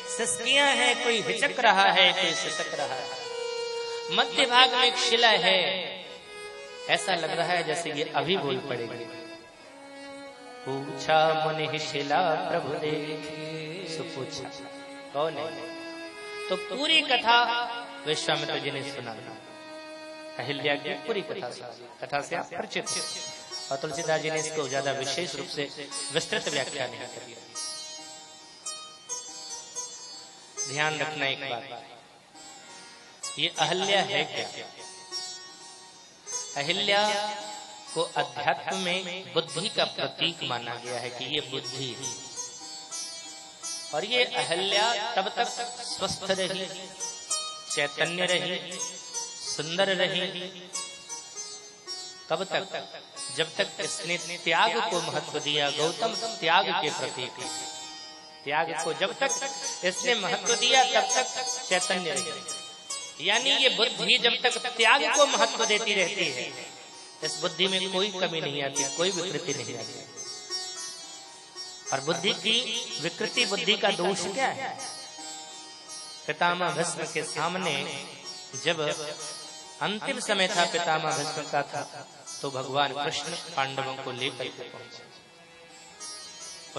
सिसकियां हैं, कोई हिचक रहा है, कोई सिसक रहा है। मध्य भाग में एक शिला है, ऐसा लग रहा है जैसे ये अभी बोल पड़ेगी। पूछा मुनि शिला प्रभु देखे, सो पूछा कौन है? तो पूरी कथा विश्वामित्र जी ने सुना, अहिल्या की पूरी कथा से आप परिचित हैं। और तुलसीदास जी ने इसको ज्यादा विशेष रूप से विस्तृत व्याख्या नहीं करी। ध्यान रखना एक बात, ये अहिल्या है क्या? अहिल्या को अध्यात्म में बुद्धि का प्रतीक माना गया है कि ये बुद्धि है। और ये अहिल्या तब तक स्वस्थ रही, चैतन्य रही, सुंदर रही, कब तक? जब तक इसने त्याग को महत्व दिया। गौतम त्याग के प्रतीक है। त्याग को जब तक इसने महत्व दिया तब तक चैतन्य रही। यानी ये बुद्धि जब तक त्याग को महत्व देती रहती है, इस बुद्धि में कोई कमी नहीं आती, कोई विकृति नहीं आती। और बुद्धि की विकृति, बुद्धि का दोष क्या है? पितामह भीष्म के सामने जब अंतिम समय था पितामह भीष्म का था, तो भगवान कृष्ण पांडवों को लेकर के पहुंचे।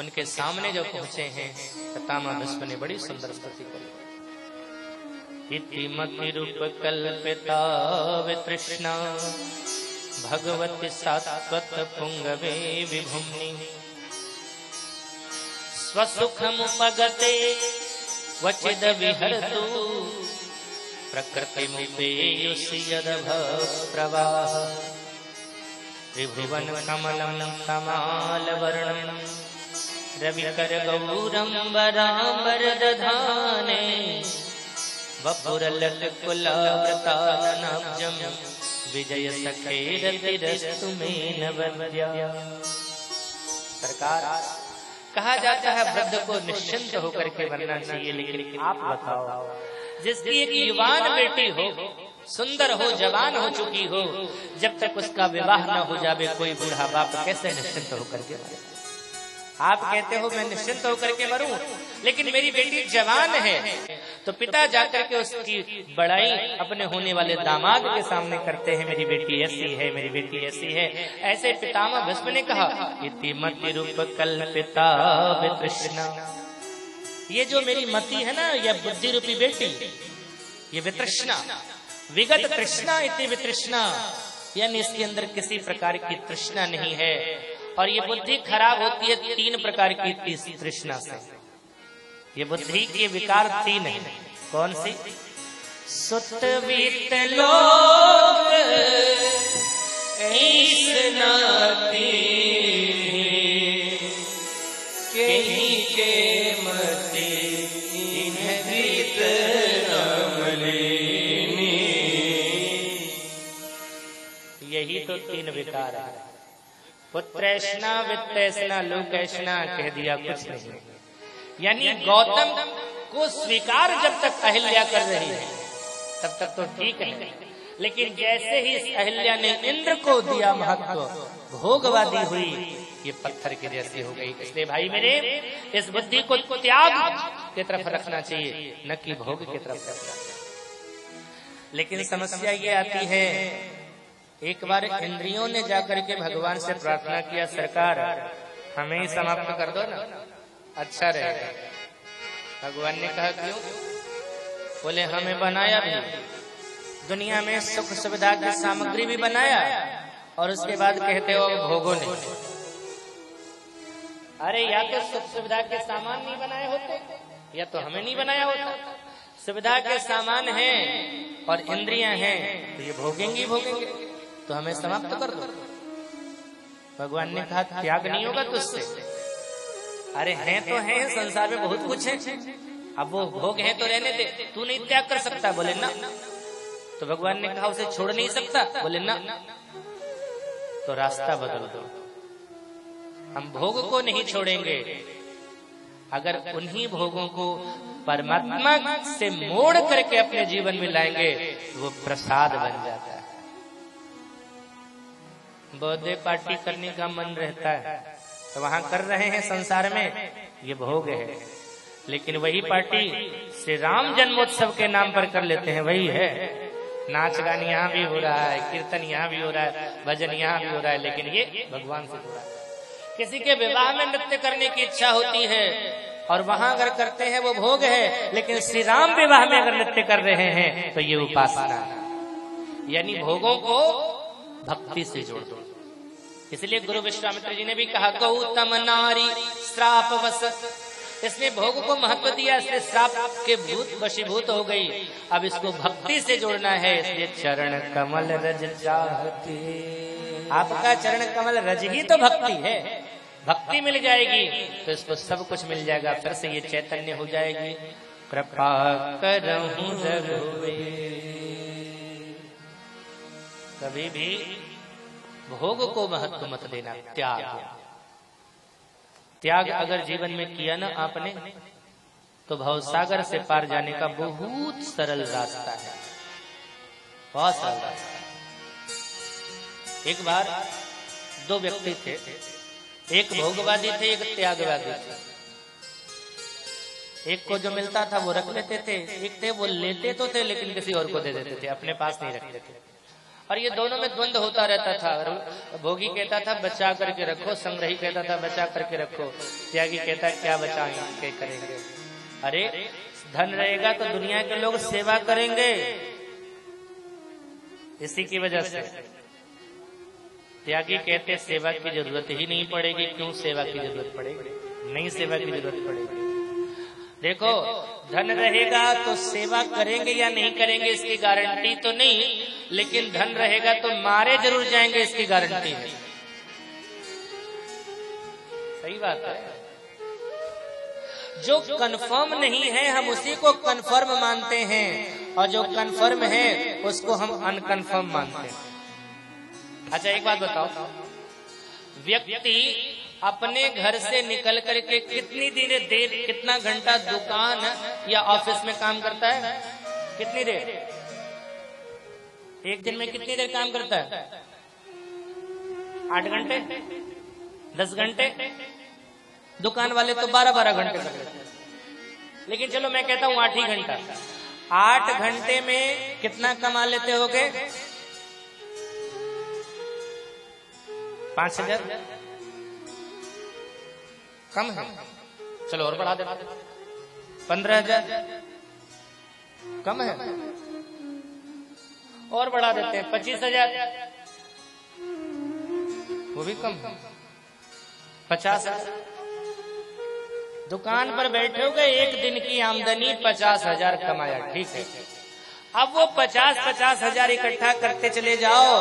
उनके सामने जो पहुंचे हैं पितामह भीष्म ने बड़ी सुंदर स्तुति करी। इति मति रूप कल्पिता वितृष्णा भगवती सात्वत पुंगवे विभुम्नि स्वसुखमुपगते क्वचिद विहरतु प्रकृतिमुपेयुषि यदभप्रवाह त्रिभुवन कमलं कमालवर्णं रविकर गौरम्बराम्बरदधाने वपुरलकुलावृताननाब्जं विजय सखेरतिरस्तु मे नवद्या। सरकार, कहा जाता है वृद्ध को निश्चिंत होकर के बनना चाहिए, लेकिन आप बताओ, जिसकी एक युवान बेटी हो, सुंदर हो, जवान हो चुकी हो, जब तक उसका विवाह न हो जावे कोई बूढ़ा बाप कैसे निश्चिंत होकर के मरे? आप कहते हो मैं निश्चिंत होकर के मरूं, लेकिन मेरी बेटी जवान है, तो पिता जाकर के उसकी बड़ाई अपने होने वाले दामाद के सामने करते हैं, मेरी बेटी ऐसी है, मेरी बेटी ऐसी है। ऐसे पितामह भीष्म ने कहा, इति मति रूप कल्पिता वितृष्णा, ये जो मेरी मति है ना, यह बुद्धि रूपी बेटी, ये वितृष्णा, विगत तृष्णा इति वितृष्णा, यानी इसके अंदर किसी प्रकार की तृष्णा नहीं है। और ये बुद्धि खराब होती है 3 प्रकार की तृष्णा से। ये बुद्धि के विकार 3 है। कौन सी? सुत वित लोक ईश नाती कहीं के मति इन्हें गीत रमलेनी। यही तो 3 विकार है। पुत्रैष्णा, वित्तैष्णा, लोकैष्णा, कह दिया कुछ नहीं। यानी गौतम को स्वीकार जब तक अहिल्या कर रही है तब तक तो ठीक है, लेकिन जैसे ही इस अहिल्या ने इंद्र को दिया महत्व, भोगवादी हुई, ये पत्थर की जैसी हो गई। इसलिए भाई मेरे, इस बुद्धि को त्याग की तरफ रखना चाहिए, न कि भोग की तरफ रखना चाहिए। लेकिन समस्या ये आती है, एक बार इंद्रियों ने जाकर के भगवान से प्रार्थना किया, सरकार हमें ही समाप्त कर दो ना, अच्छा रहेगा। भगवान ने कहा क्यों? बोले हमें बनाया भी, दुनिया में सुख सुविधा की सामग्री भी बनाया, और उसके बाद कहते हो भोगो नहीं। अरे या तो सुख सुविधा के सामान नहीं बनाए होते, या तो हमें नहीं बनाया होता। सुविधा के सामान हैं और इंद्रियां हैं, तो ये भोगेंगी भोगेंगे, तो हमें समाप्त कर दो। भगवान ने कहा त्याग नहीं होगा तुझसे। अरे हैं तो हैं, संसार में बहुत कुछ है, अब वो भोग है तो रहने दे, तू नहीं त्याग कर सकता। बोले ना। तो भगवान ने कहा उसे छोड़ नहीं सकता। बोले ना। तो रास्ता बदल दो, हम भोग को नहीं छोड़ेंगे। अगर उन्हीं भोगों को परमात्मा से मोड़ करके अपने जीवन में लाएंगे, वो प्रसाद बन जाता है। बर्थडे पार्टी करने का मन रहता है तो वहां कर रहे हैं, संसार में ये भोग है। लेकिन वही पार्टी श्री राम जन्मोत्सव के नाम पर कर लेते हैं, वही है। नाच गान यहाँ भी हो रहा है, कीर्तन यहाँ भी हो रहा है, भजन यहाँ भी हो रहा है, लेकिन ये भगवान से जुड़ा है। किसी के विवाह में नृत्य करने की इच्छा होती है और वहां अगर करते हैं वो भोग है, लेकिन श्री राम विवाह में अगर नृत्य कर रहे हैं तो ये उपासना है। यानी भोगों को भक्ति से जोड़ दो। इसलिए गुरु विश्वामित्र जी ने भी कहा, गौतम नारी श्राप वश, इसने भोग को महत्व दिया, इसलिए श्राप के वशीभूत हो गई। अब इसको भक्ति से जोड़ना है, इसलिए चरण कमल रज चाहती। आपका चरण कमल रज ही तो भक्ति है। भक्ति मिल जाएगी तो इसको सब कुछ मिल जाएगा, फिर से ये चैतन्य हो जाएगी। कृपा करहूं रघुवीर। कभी भी भोग को महत्व मत देना। त्याग, त्याग अगर जीवन में किया ना आपने, तो भवसागर से पार जाने का बहुत सरल रास्ता है, बहुत सरल रास्ता। एक बार 2 व्यक्ति थे, एक भोगवादी थे, एक त्यागवादी थे। एक को जो मिलता था वो रख लेते थे, एक थे वो लेते तो थे लेकिन किसी और को दे देते थे, अपने पास नहीं रखते थे। और ये दोनों में द्वंद होता रहता था। भोगी कहता था बचा करके रखो, संग्रही कहता था बचा करके रखो, त्यागी कहता है क्या बचाएंगे करेंगे। अरे धन रहेगा तो दुनिया के लोग सेवा करेंगे, इसी की वजह से त्यागी कहते सेवा की जरूरत ही नहीं पड़ेगी। क्यों सेवा की जरूरत पड़ेगी? नहीं सेवा की जरूरत पड़ेगी। देखो धन रहेगा तो सेवा करेंगे या नहीं करेंगे इसकी गारंटी तो नहीं, लेकिन धन रहेगा तो मारे जरूर जाएंगे इसकी गारंटी है। सही बात है। जो कंफर्म नहीं है हम उसी को कंफर्म मानते हैं, और जो कंफर्म है उसको हम अनकंफर्म मानते हैं। अच्छा एक बात बताओ, व्यक्ति अपने घर से निकल करके कितनी देर कितना घंटा दुकान या ऑफिस में काम करता है? कितनी देर? एक दिन में कितनी देर काम करता है? 8 घंटे, 10 घंटे। दुकान वाले तो 12-12 घंटे कर लेते हैं, लेकिन चलो मैं कहता हूं 8 ही घंटा। 8 घंटे में कितना कमा लेते होगे? 5,000? कम है, चलो और बढ़ा देते। 15,000? कम है, और बढ़ा देते हैं। 25,000? वो भी कम है। 50,000? दुकान पर बैठे हो गए, एक दिन की आमदनी 50,000 कमाया, ठीक है। अब वो 50,000 इकट्ठा करते चले जाओ,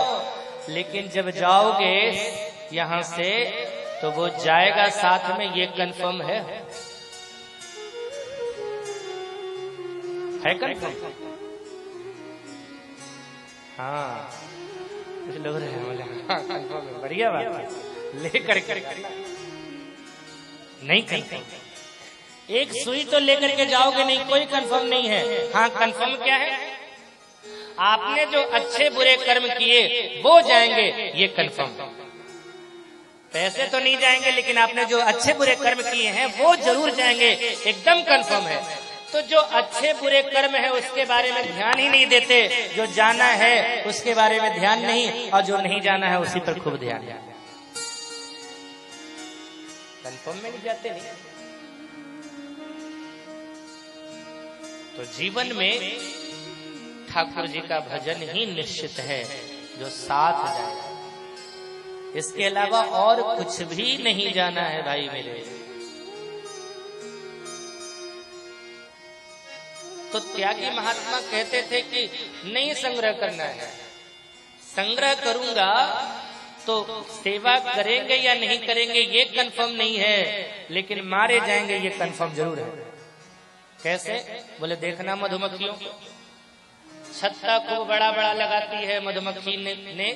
लेकिन जब जाओगे यहां से तो वो जाएगा साथ में, ये कंफर्म है कंफर्म? हाँ कुछ लोग रहे बोले हाँ कंफर्म है, बढ़िया बात है, लेकर नहीं कंफर्म। एक सुई तो लेकर के जाओगे नहीं, कोई कंफर्म नहीं है। हाँ कंफर्म क्या है? आपने जो अच्छे बुरे कर्म किए वो जाएंगे, ये कंफर्म। पैसे तो नहीं जाएंगे, लेकिन आपने जो अच्छे बुरे कर्म किए हैं वो जरूर जाएंगे, एकदम कंफर्म है। तो जो अच्छे बुरे कर्म है उसके बारे में ध्यान ही नहीं देते, जो जाना है उसके बारे में ध्यान नहीं, और जो नहीं जाना है उसी पर खूब ध्यान। कंफर्म में नहीं जाते नहीं। तो जीवन में ठाकुर जी का भजन ही निश्चित है जो साथ जाए, इसके अलावा और कुछ भी नहीं जाना है भाई मेरे। तो त्यागी महात्मा कहते थे कि नहीं संग्रह करना है, संग्रह करूंगा तो सेवा करेंगे या नहीं करेंगे ये कंफर्म नहीं है, लेकिन मारे जाएंगे ये कंफर्म जरूर है। कैसे? बोले देखना मधुमक्खियों को, छत्ता खूब बड़ा बड़ा लगाती है, मधुमक्खी ने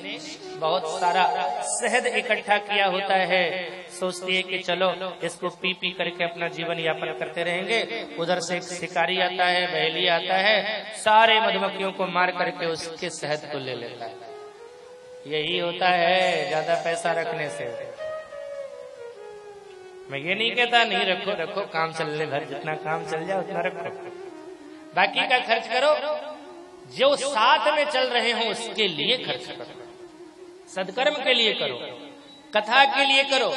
बहुत सारा शहद इकट्ठा किया होता है, सोचती है कि चलो इसको पी पी करके अपना जीवन यापन करते रहेंगे। उधर से एक शिकारी आता है, बहेली आता है, सारे मधुमक्खियों को मार करके उसके शहद को ले लेता है। यही होता है ज्यादा पैसा रखने से। मैं ये नहीं कहता नहीं रखो, रखो, काम चलने भर, जितना काम चल जाए उतना रखो, बाकी का खर्च करो। जो साथ में चल रहे हो उसके लिए खर्च करो, सदकर्म के लिए करो, कथा के लिए करो,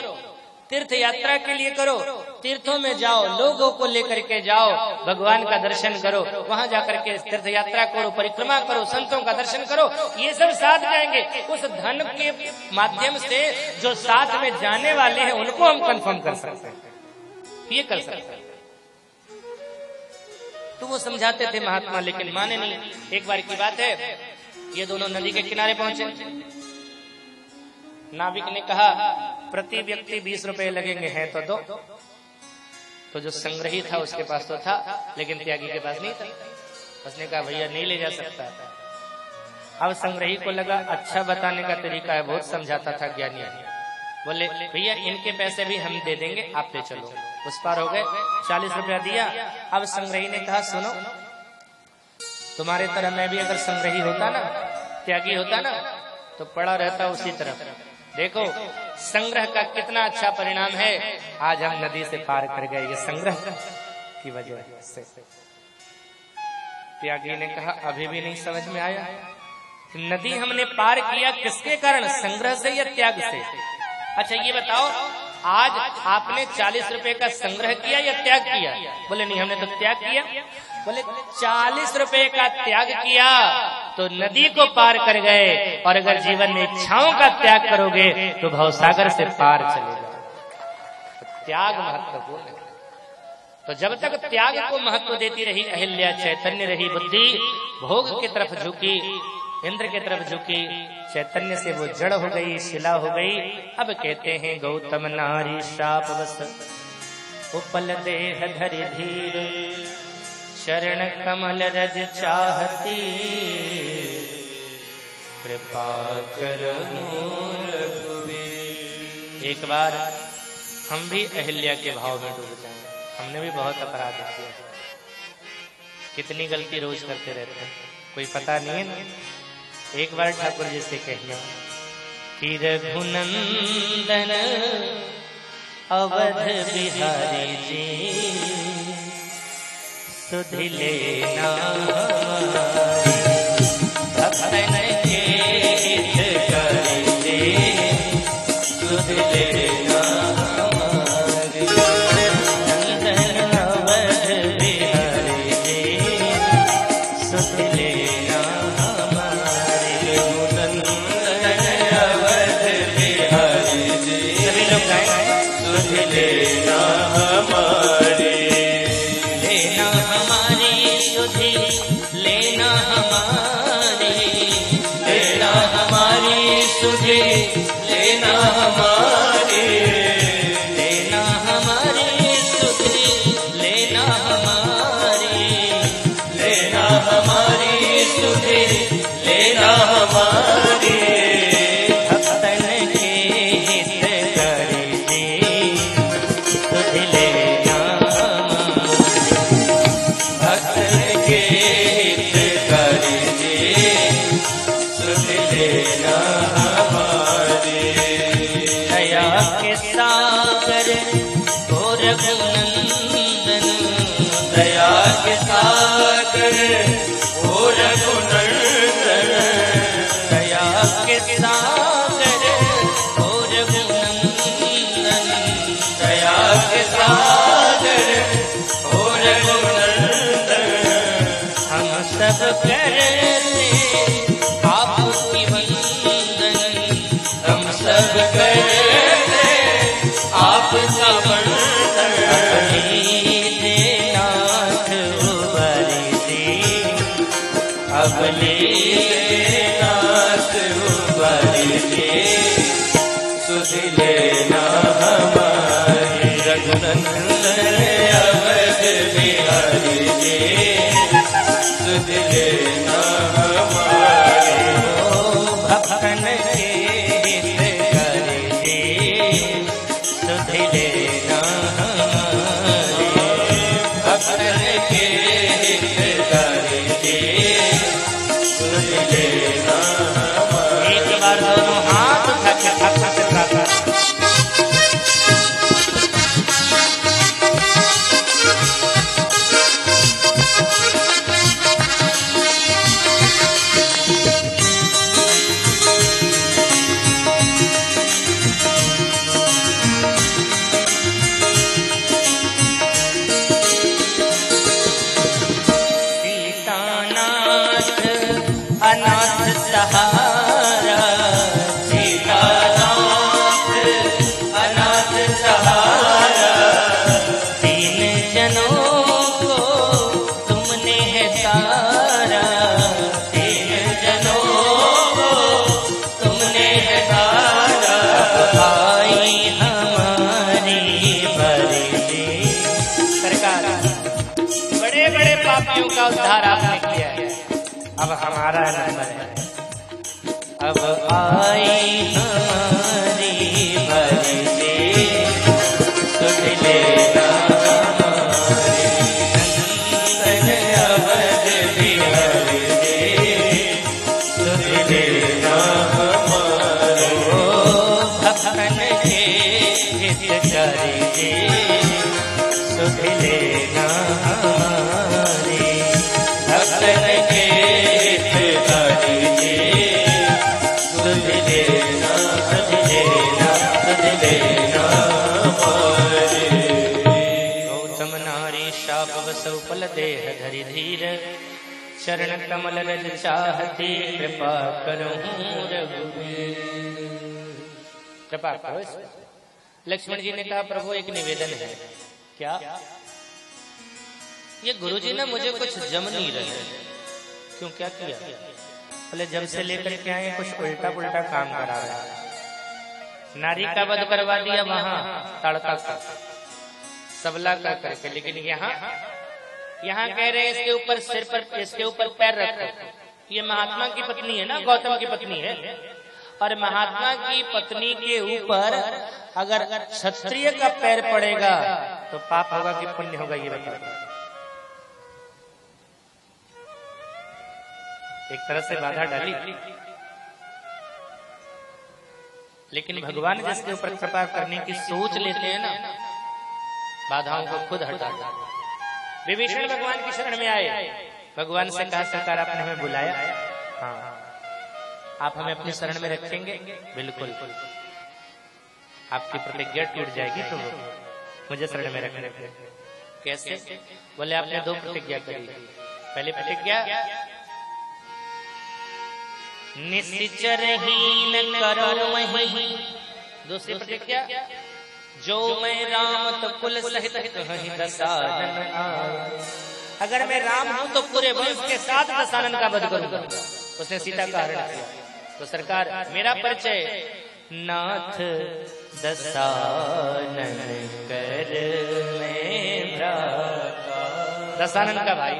तीर्थ यात्रा के लिए करो। तीर्थों में जाओ, लोगों को लेकर के जाओ, भगवान का दर्शन करो, वहां जाकर के तीर्थ यात्रा करो, परिक्रमा करो, संतों का दर्शन करो, ये सब साथ जाएंगे। उस धन के माध्यम से जो साथ में जाने वाले हैं उनको हम कंफर्म कर सकते हैं, ये कर सकते हैं। तो वो समझाते थे महात्मा, लेकिन माने नहीं। एक बार की बात है, ये दोनों नदी के किनारे पहुंचे। नाविक ने कहा प्रति व्यक्ति 20 रुपए लगेंगे, हैं तो दो। तो जो संग्रही था उसके पास तो था, लेकिन त्यागी के पास नहीं था। उसने कहा भैया नहीं ले जा सकता। अब संग्रही को लगा अच्छा बताने का तरीका है, बहुत समझाता था ज्ञानी। बोले भैया इनके पैसे भी हम दे देंगे, आप ले चलो। उस पार हो गए, 40 रुपया दिया। अब संग्रही ने कहा सुनो, तुम्हारे तरह मैं भी अगर संग्रही होता ना, त्यागी होता ना, तो पड़ा रहता उसी तरफ। देखो संग्रह का कितना अच्छा परिणाम है, आज हम नदी से पार कर गए, ये संग्रह की वजह से। त्यागी ने कहा अभी भी नहीं समझ में आया। नदी हमने पार किया किसके कारण, संग्रह से या त्याग से? अच्छा ये बताओ, आज आपने 40 रुपए का संग्रह किया या त्याग किया? बोले नहीं, हमने तो त्याग किया। बोले 40 रुपए का त्याग किया तो नदी को पार कर गए, और अगर जीवन में इच्छाओं का त्याग करोगे तो भवसागर से पार चले जाओ। त्याग महत्वपूर्ण है। तो जब तक त्याग को महत्व देती रही अहिल्या, चैतन्य रही बुद्धि, भोग की तरफ झुकी, इंद्र की तरफ झुकी, चैतन्य से वो जड़ हो गई, शिला हो गई। अब कहते हैं गौतम नारी शापवश उपल देह धरि धीर, चरण कमल रज चाहती, कृपा कर मूल कुबेर। एक बार हम भी अहिल्या के भाव में डूब जाएं। हमने भी बहुत अपराध किया, कितनी गलती रोज करते रहते हैं, कोई पता नहीं है ना। एक बार ठाकुर जी से कहना कि रघुनंदन अवध बिहारी जी, सुध लेना भक्तन के हित करिते, सुध लेना नंदन अवध बिहारी जी, सुध लेना लेना हमारे, लेना हमारी सुधि, लेना हमारी, लेना हमारी सुधि, लेना हमारी, लेना हमारी सुधि, लेना हमारी, लेना हमारी सुधि, लेना हमारी, भक्तन के हित करिते, सुध लेना भक्तन के हित करिते, सुध लेना हमारे। दया के सागर ओ रघुनंदन, दया के सागर ओ रघुनंदन, दया के सागर ओ रघुनंदन, दया के सागर ओ रघुनंदन, हम सब करते आपकी वंदन, हम सब करते आपका वंदन, अपने नाथ उबरते, अपने नाथ उबरते, सुध लेना हमारे। रघुनंदन अवध बिहारी जी, सुध लेना हमारे। भक्तन के हित करिते, सुध लेना हमारे। भक्तन के हित करिते, सुध लेना हमारे। एक बार दोनों हाथ उठा के सीतानाथ अनाथ सहारा, सीतानाथ अनाथ सहारा, तीन जनों को तुमने है तारा, तीन जनों को तुमने है तारा। आई हमारी बरसी। सरकार, बड़े बड़े पापियों का उद्धार आपने किया है, अब हमारा नंबर है। अब आई हमारी बरसी, सुध लेना हमारे। नंदन अवध बिहारी जी, सुध लेना हमारे। भक्तन के हित करिते, सुध लेना हमारे। भक्तन के हित करिते, धरि धीर, चरण कमल रज चाहती, कृपा करूं रघुवीर। कृपा करो। लक्ष्मण जी ने कहा प्रभु एक निवेदन है। क्या? ये गुरुजी ना मुझे कुछ जम नहीं रहे। क्यों, क्या किया? बोले जब से लेकर के आए कुछ उल्टा पुल्टा काम करा रहा है। नारी का वध करवा दिया वहां तड़का का सबला का करके, लेकिन यहाँ कह रहे इसके ऊपर सिर पर, इसके ऊपर पैर रखो। ये महात्मा की पत्नी है ना, गौतम की पत्नी है, और महात्मा की पत्नी के ऊपर अगर क्षत्रिय का पैर पड़ेगा तो पाप होगा कि पुण्य होगा, ये बताओ। एक तरह से बाधा डाली, लेकिन भगवान जिसके ऊपर कृपा करने की सोच लेते हैं ना, बाधाओं को खुद हटा देते। विभीषण भगवान की शरण में आए, भगवान से कहा सरकार आपने हमें बुलाया, हाँ आप हमें अपनी शरण में रखेंगे? बिल्कुल। आपकी प्रतिज्ञा टूट जाएगी तो मुझे शरण में रखने। कैसे? बोले आपने दो प्रतिज्ञा करी। पहली प्रतिज्ञा निश्चरहीन करो वहीं, दूसरी प्रतिज्ञा जो मैं राम तो कुल सहित कहीं दसानन आए। अगर मैं राम हूं तो पूरे वंश के साथ दसानन का वध करूंगा। उसने सीता का हरण किया। तो सरकार मेरा परिचय नाथ दसानन कर मैं भ्राता। दसानन का भाई।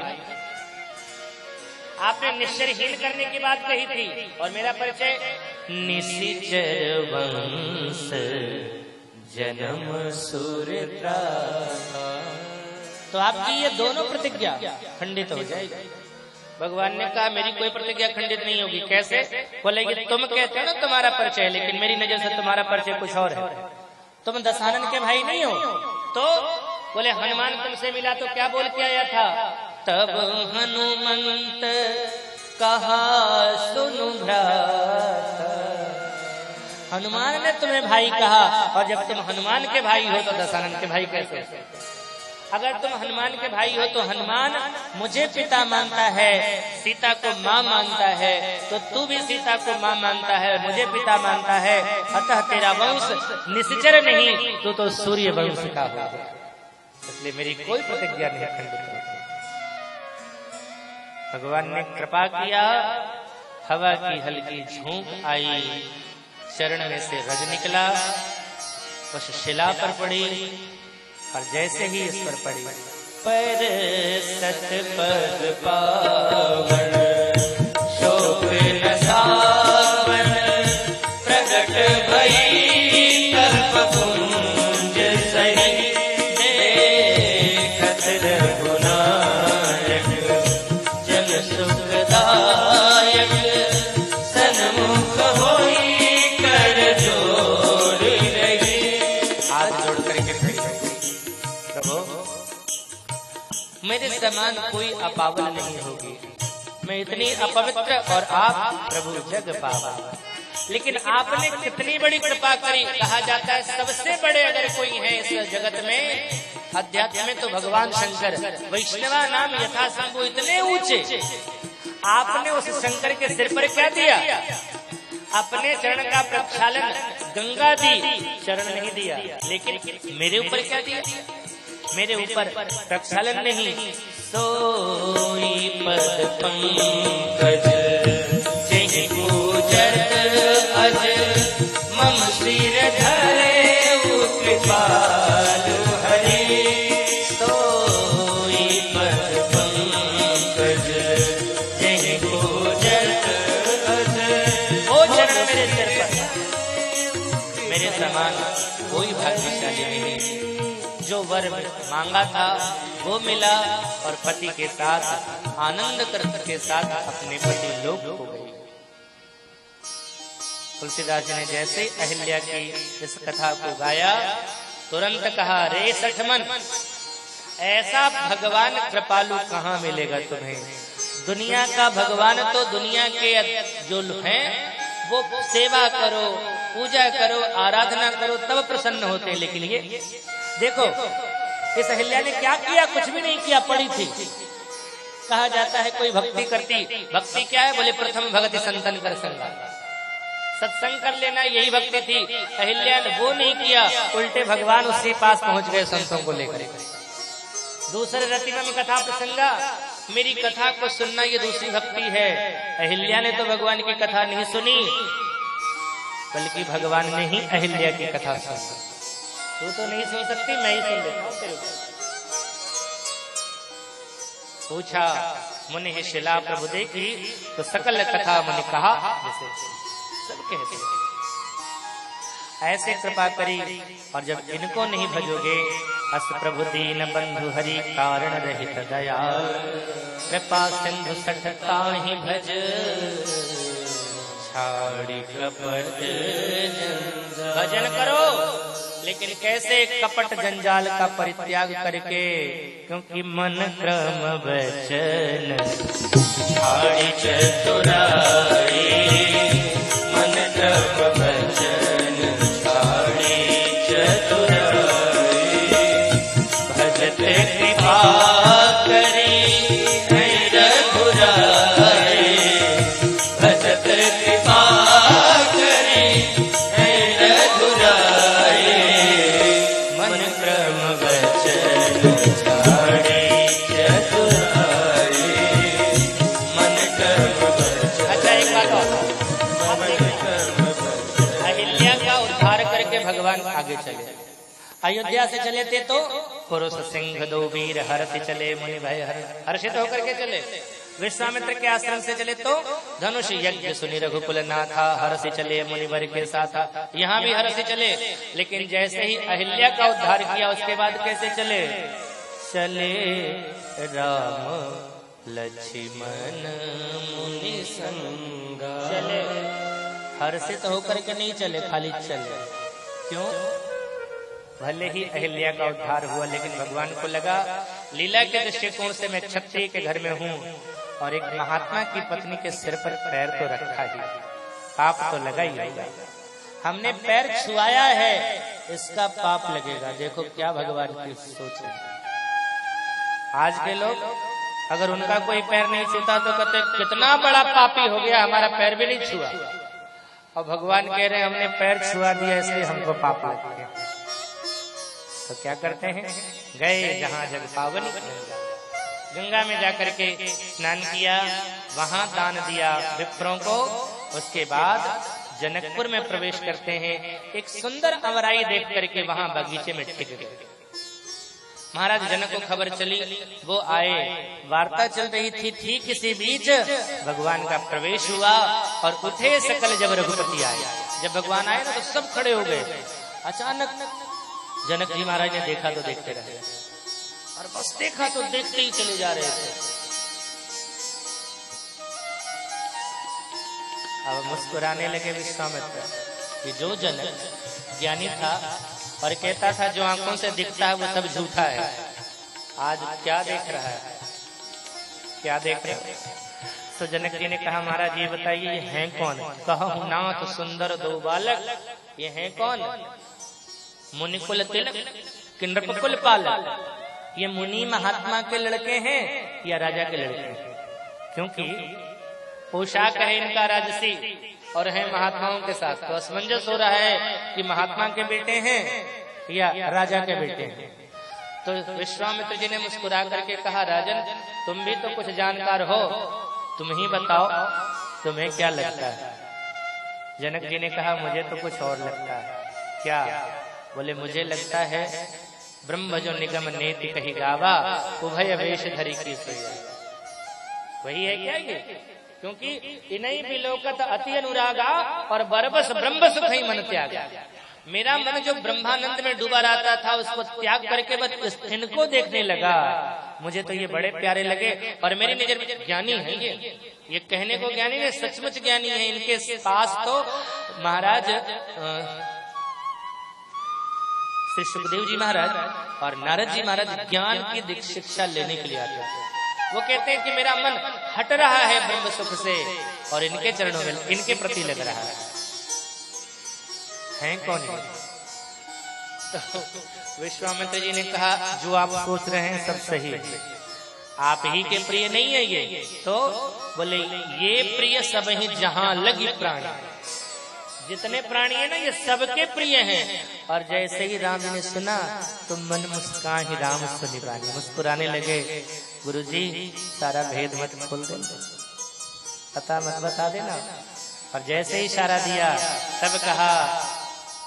आपने निश्चरहीन करने की बात कही थी, और मेरा परिचय निश्चर वंश जन्म सूर्य। तो आपकी ये दोनों प्रतिज्ञा खंडित हो जाएगी। भगवान ने कहा मेरी कोई प्रतिज्ञा खंडित नहीं होगी। कैसे? बोले कि तुम कहते हो ना तुम्हारा परिचय है, लेकिन मेरी नजर से तुम्हारा परिचय कुछ और है। तुम दसानन के भाई नहीं हो। तो बोले हनुमान तुमसे मिला तो क्या बोल के आया था? तब हनुमंत कहा सुनु भ्राता। हनुमान ने तुम्हें भाई कहा, और जब तुम हनुमान के भाई हो तो दसानन के भाई कैसे? अगर तुम हनुमान के भाई हो तो हनुमान मुझे पिता मानता है, सीता को माँ मानता है, तो तू भी सीता को माँ मानता है, मुझे पिता मानता है। अतः तेरा वंश निश्चर नहीं, तू तो सूर्य वंश का हो। इसलिए मेरी कोई प्रतिज्ञा नहीं खंडित होती। भगवान ने कृपा किया, हवा की हल्की झोंक आई, चरण में से रज निकला, उस शिला पर पड़ी, और जैसे ही इस पर पड़ी, पर सतपद पावन शोभन सावन प्रगट भई कल्पपुंज सही। देखत रघुनायक जन सुखदायक, सन्मुख होई कर जोड़ रही। हाथ जोड़ करके मेरे समान कोई अपावल नहीं होगी। मैं इतनी अपवित्र और आप प्रभु जग पावा। लेकिन आपने कितनी बड़ी कृपा करी। कहा जाता है सबसे बड़े अगर कोई है इस जगत में अध्यात्म में तो भगवान शंकर। वैष्णवा नाम यथा शंभु इतने ऊंचे। आपने उस शंकर के सिर पर क्या दिया? अपने चरण का प्रक्षालन गंगा दी, चरण नहीं दिया। लेकिन मेरे ऊपर क्या दिया? मेरे ऊपर प्रक्षालन नहीं, सोई पद पंकज जहि पूजत अज मम सिर धरे कृपालु हरि। सोई पद पंकज जहि पूजत अज। ओ चरण मेरे सिर पर, मेरे समान कोई भाग्यशाली नहीं। जो वर मांगा था वो मिला, और पति के साथ आनंद के साथ अपने पति लोक हो गई। तुलसीदास जी ने जैसे अहिल्या की इस कथा को गाया, तुरंत कहा रे सठमन, ऐसा भगवान कृपालु कहाँ मिलेगा तुम्हें? दुनिया का भगवान तो दुनिया के जो हैं वो सेवा करो, पूजा करो, आराधना करो तब प्रसन्न होते हैं। लेकिन ये देखो इस अहिल्या ने क्या किया? कुछ भी नहीं किया, पड़ी थी। कहा जाता है कोई भक्ति करती, भक्ति क्या है? बोले प्रथम भक्ति संतन कर संगा, सत्संग कर लेना, यही भक्ति थी। अहिल्या ने वो नहीं किया, उल्टे भगवान उसके पास पहुंच गए संतों को लेकर। दूसरे रतिमा में कथा प्रसंगा, मेरी कथा को सुनना ये दूसरी भक्ति है। अहिल्या ने तो भगवान की कथा नहीं सुनी, बल्कि भगवान ने ही अहिल्या की कथा सुनी। तू तो नहीं सुन सकती, मैं ही सुन लेता हूं तेरे को। पूछा मुनि ही शिला प्रभु देखी, तो सकल कथा मुनि कहा, जैसे सब कहते हैं। ऐसे कृपा करी, और जब इनको नहीं भजोगे, अस प्रभु दीन बंधु हरि कारण रहित दयाल, कृपा सिंधु सठता ही भज, छाड़ी कपट भजन करो, लेकिन कैसे? कपट जंजाल का परित्याग करके, क्योंकि मन क्रम वचन छाड़ी चतुराई, मन क्रम वचन छाड़ी चतुराई, भजते कृपा करी है रघुराई, भजते कृपा करी है रघुराई, मन क्रम वचन छाड़ी चतुराई, मन क्रम वचन। अच्छा एक बात और, अहिल्या का उद्धार करके भगवान आगे चले। अयोध्या से चले थे तो पुरुष सिंह दो वीर हर्ष चले, मुनि भय हर्षित होकर के चले। विश्वामित्र के आश्रम से चले तो धनुष यज्ञ सुनि रघुकुल नाथा, हर्ष चले मुनिवर के साथ। यहाँ भी हर्ष चले, लेकिन जैसे ही अहिल्या का उद्धार किया उसके बाद कैसे चले? चले राम लक्ष्मण मुनि संगा, चले हर्षित होकर के नहीं चले, खाली चले। क्यों? भले ही अहिल्या का उद्धार हुआ, लेकिन भगवान को लगा लीला के दृष्टिकोण से मैं क्षत्रिय के घर में हूँ और एक महात्मा की पत्नी के सिर पर पैर तो रखा ही, पाप तो लगा ही होगा। हमने पैर छुआया है, इसका पाप लगेगा। देखो क्या भगवान की सोच है। आज के लोग अगर उनका कोई पैर नहीं छूता तो कहते कितना बड़ा पापी हो गया, हमारा पैर भी नहीं छुआ। और भगवान कह रहे हैं हमने पैर छुआ दिया इसलिए हमको पाप लग गया। तो क्या करते हैं? गए जहां जग पावनी, गंगा में जाकर के स्नान किया, वहां दान दिया विप्रों को। उसके बाद जनकपुर में प्रवेश करते हैं। एक सुंदर अवराई देख करके वहां बगीचे में टिक गए। महाराज जनक को खबर चली, वो आए, वार्ता चल रही थी। ठीक इसी बीच भगवान का प्रवेश हुआ और उठे सकल जब रघुपति आए। जब भगवान आए ना तो सब खड़े हो गए। अचानक जनक जी महाराज ने देखा तो देखते रहे, और बस देखा तो देखते ही चले जा रहे थे। अब मुस्कुराने लगे विश्वामित्र कि जो जनक ज्ञानी था और कहता था जो आंखों से दिखता है वो सब झूठा है, आज क्या देख रहा है? क्या देख रहे हो? तो जनक जी ने कहा महाराज ये बताइए ये हैं कौन? कहूं नाथ सुंदर दो बालक, ये हैं कौन? मुनिकुल तिलक किन्नरकुल पालक। ये मुनि महात्मा के लड़के हैं या राजा के लड़के हैं? क्योंकि पोशाक है इनका राजसी और है महात्माओं के साथ, तो असमंजस हो रहा है कि महात्मा के बेटे हैं या राजा के बेटे हैं। तो विश्वामित्र जी ने मुस्कुरा करके कहा राजन तुम भी तो कुछ जानकार हो, तुम ही बताओ तुम्हें क्या लगता है? जनक जी ने कहा मुझे तो कुछ और लगता है। क्या? बोले मुझे लगता है ब्रह्म जो निगम नेति कही गावा, उभय वेश धरी की सोया। वही है क्या ये? क्योंकि इन्हीं बिलोकत अति अनुरागा और बरबस ब्रह्म सुख ही मन त्यागा। मेरा मन जो ब्रह्मानंद में डूबा रहता था उसको त्याग करके बस इनको देखने लगा। मुझे तो ये बड़े प्यारे लगे और मेरी नजर में ज्ञानी है ये कहने को ज्ञानी नहीं, सचमुच ज्ञानी है। इनके पास तो महाराज श्री सुखदेव जी महाराज और नारद जी महाराज ज्ञान की शिक्षा लेने के लिए आते थे। वो कहते हैं कि मेरा मन हट रहा है ब्रह्म सुख से और इनके चरणों में इनके प्रति लग रहा है कौन है? तो विश्वामित्र जी ने कहा जो आप सोच रहे हैं सब सही है। आप ही के प्रिय नहीं है ये? तो बोले ये प्रिय सब ही जहां लगी प्राणी, जितने प्राणी है ना ये सबके प्रिय हैं। और जैसे ही राम ने सुना तो मन मुस्कान ही राम सुनी बानी, मुस्कुराने लगे। गुरुजी सारा भेद मत खोल दे, पता मत बता देना। और जैसे ही इशारा दिया तब कहा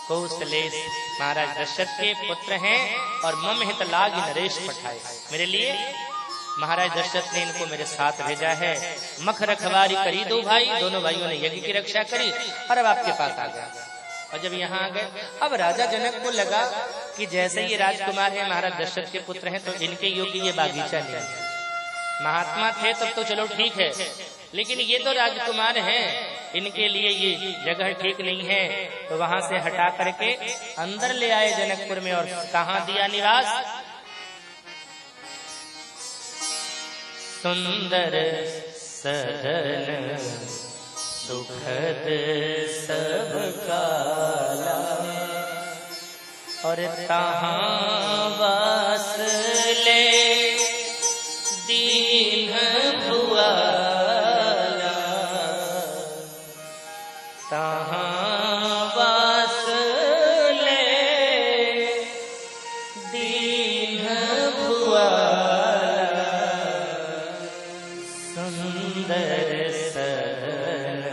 कौशलेश महाराज दशरथ के पुत्र हैं और मम हित लाग नरेश पठाए। मेरे लिए महाराज दशरथ ने इनको मेरे साथ भेजा है। मख रखवारी करी दो भाई, दोनों भाइयों ने यज्ञ की रक्षा करी और अब आपके पास आ गया। और जब यहाँ आ गए अब राजा जनक को लगा कि जैसे ये राजकुमार है महाराज दशरथ के पुत्र हैं तो इनके योग्य ये बागीचा नहीं है। महात्मा थे तब तो चलो ठीक है, लेकिन ये तो राजकुमार हैं, इनके लिए ये जगह ठीक नहीं है। तो वहां से हटा करके अंदर ले आए जनकपुर में। और कहाँ दिया निवास? सुंदर सदन सुखद सब काला, और तहाँ वास ले दीन भुआला, तहाँ वास ले दीन भुआला, सुंदर सदन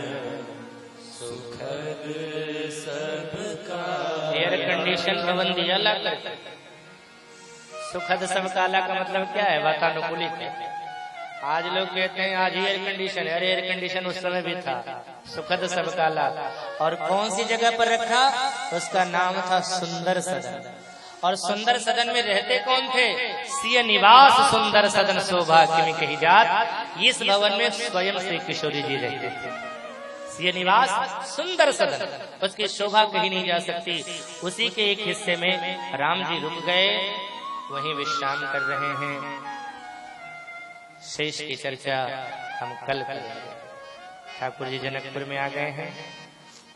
सुखद सब काला। एयर कंडीशन भवन दिया लाकर। सुखद सब काला का मतलब क्या है? वातानुकूलित है। आज लोग कहते हैं आज एयर कंडीशन है, अरे एयर कंडीशन उस समय भी था। सुखद सब काला। और कौन सी जगह पर रखा? उसका नाम था सुंदर सदन। और सुंदर सदन में रहते कौन थे? सिय निवास सुंदर सदन सौभाग्य में कही जात। इस भवन में स्वयं श्री किशोरी जी रहते थे। सिय निवास सुंदर सदन, उसकी शोभा कहीं नहीं जा सकती। उसी के एक हिस्से में राम जी रुक गए, वहीं विश्राम कर रहे हैं। शेष की चर्चा हम कल करेंगे। ठाकुर जी जनकपुर में आ गए हैं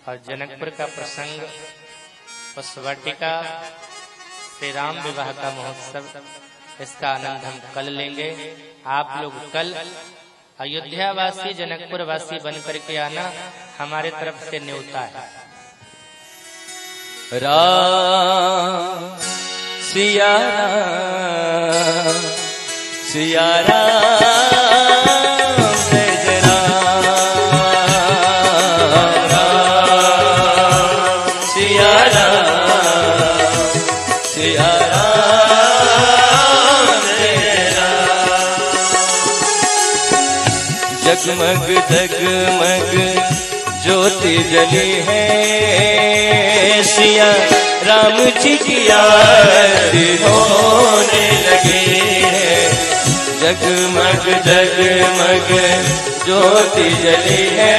और जनकपुर का प्रसंग, उस वाटिका श्री राम विवाह का महोत्सव, इसका आनंद हम कल लेंगे। आप लोग कल अयोध्या वासी जनकपुर वासी बन करके आना, हमारे तरफ से न्योता है। राम सिया राम सिया राम जय जय राम, राम सिया राम सिया राम जय राम। जगमग जगमग ज्योति जली है, सिया राम जी की आरती होने लगी है। जगमग जगमग ज्योति जली है,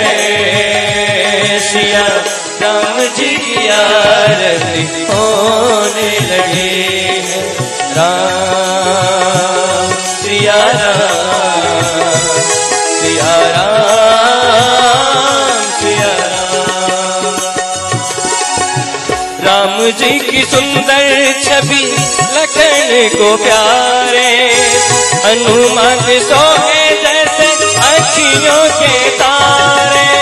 सिया राम जी की आरती होने लगी है। राम सिया राम सिया राम सिया राम। राम जी की सुंदर छवि लखन को प्यारे, हनुमान सोहे जैसे अखियों के तारे।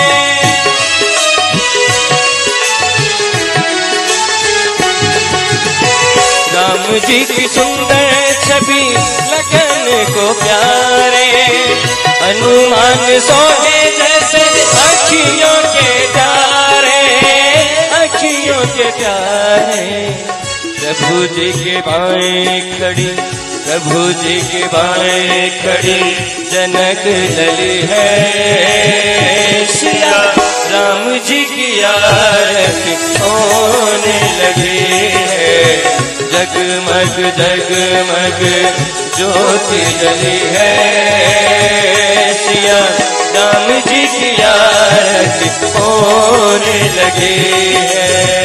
राम जी की सुंदर छवि लखन को प्यारे, हनुमान सोहे जैसे अखियों के तारे, अखियों के प्यारे। प्रभु जी के बाएं खड़ी, प्रभु जी के बाएं खड़ी जनक लली है, सिया राम जी की आरती होने लगी है। जगमग जगमग ज्योति जली है, सिया राम जी की आरती होने लगी है।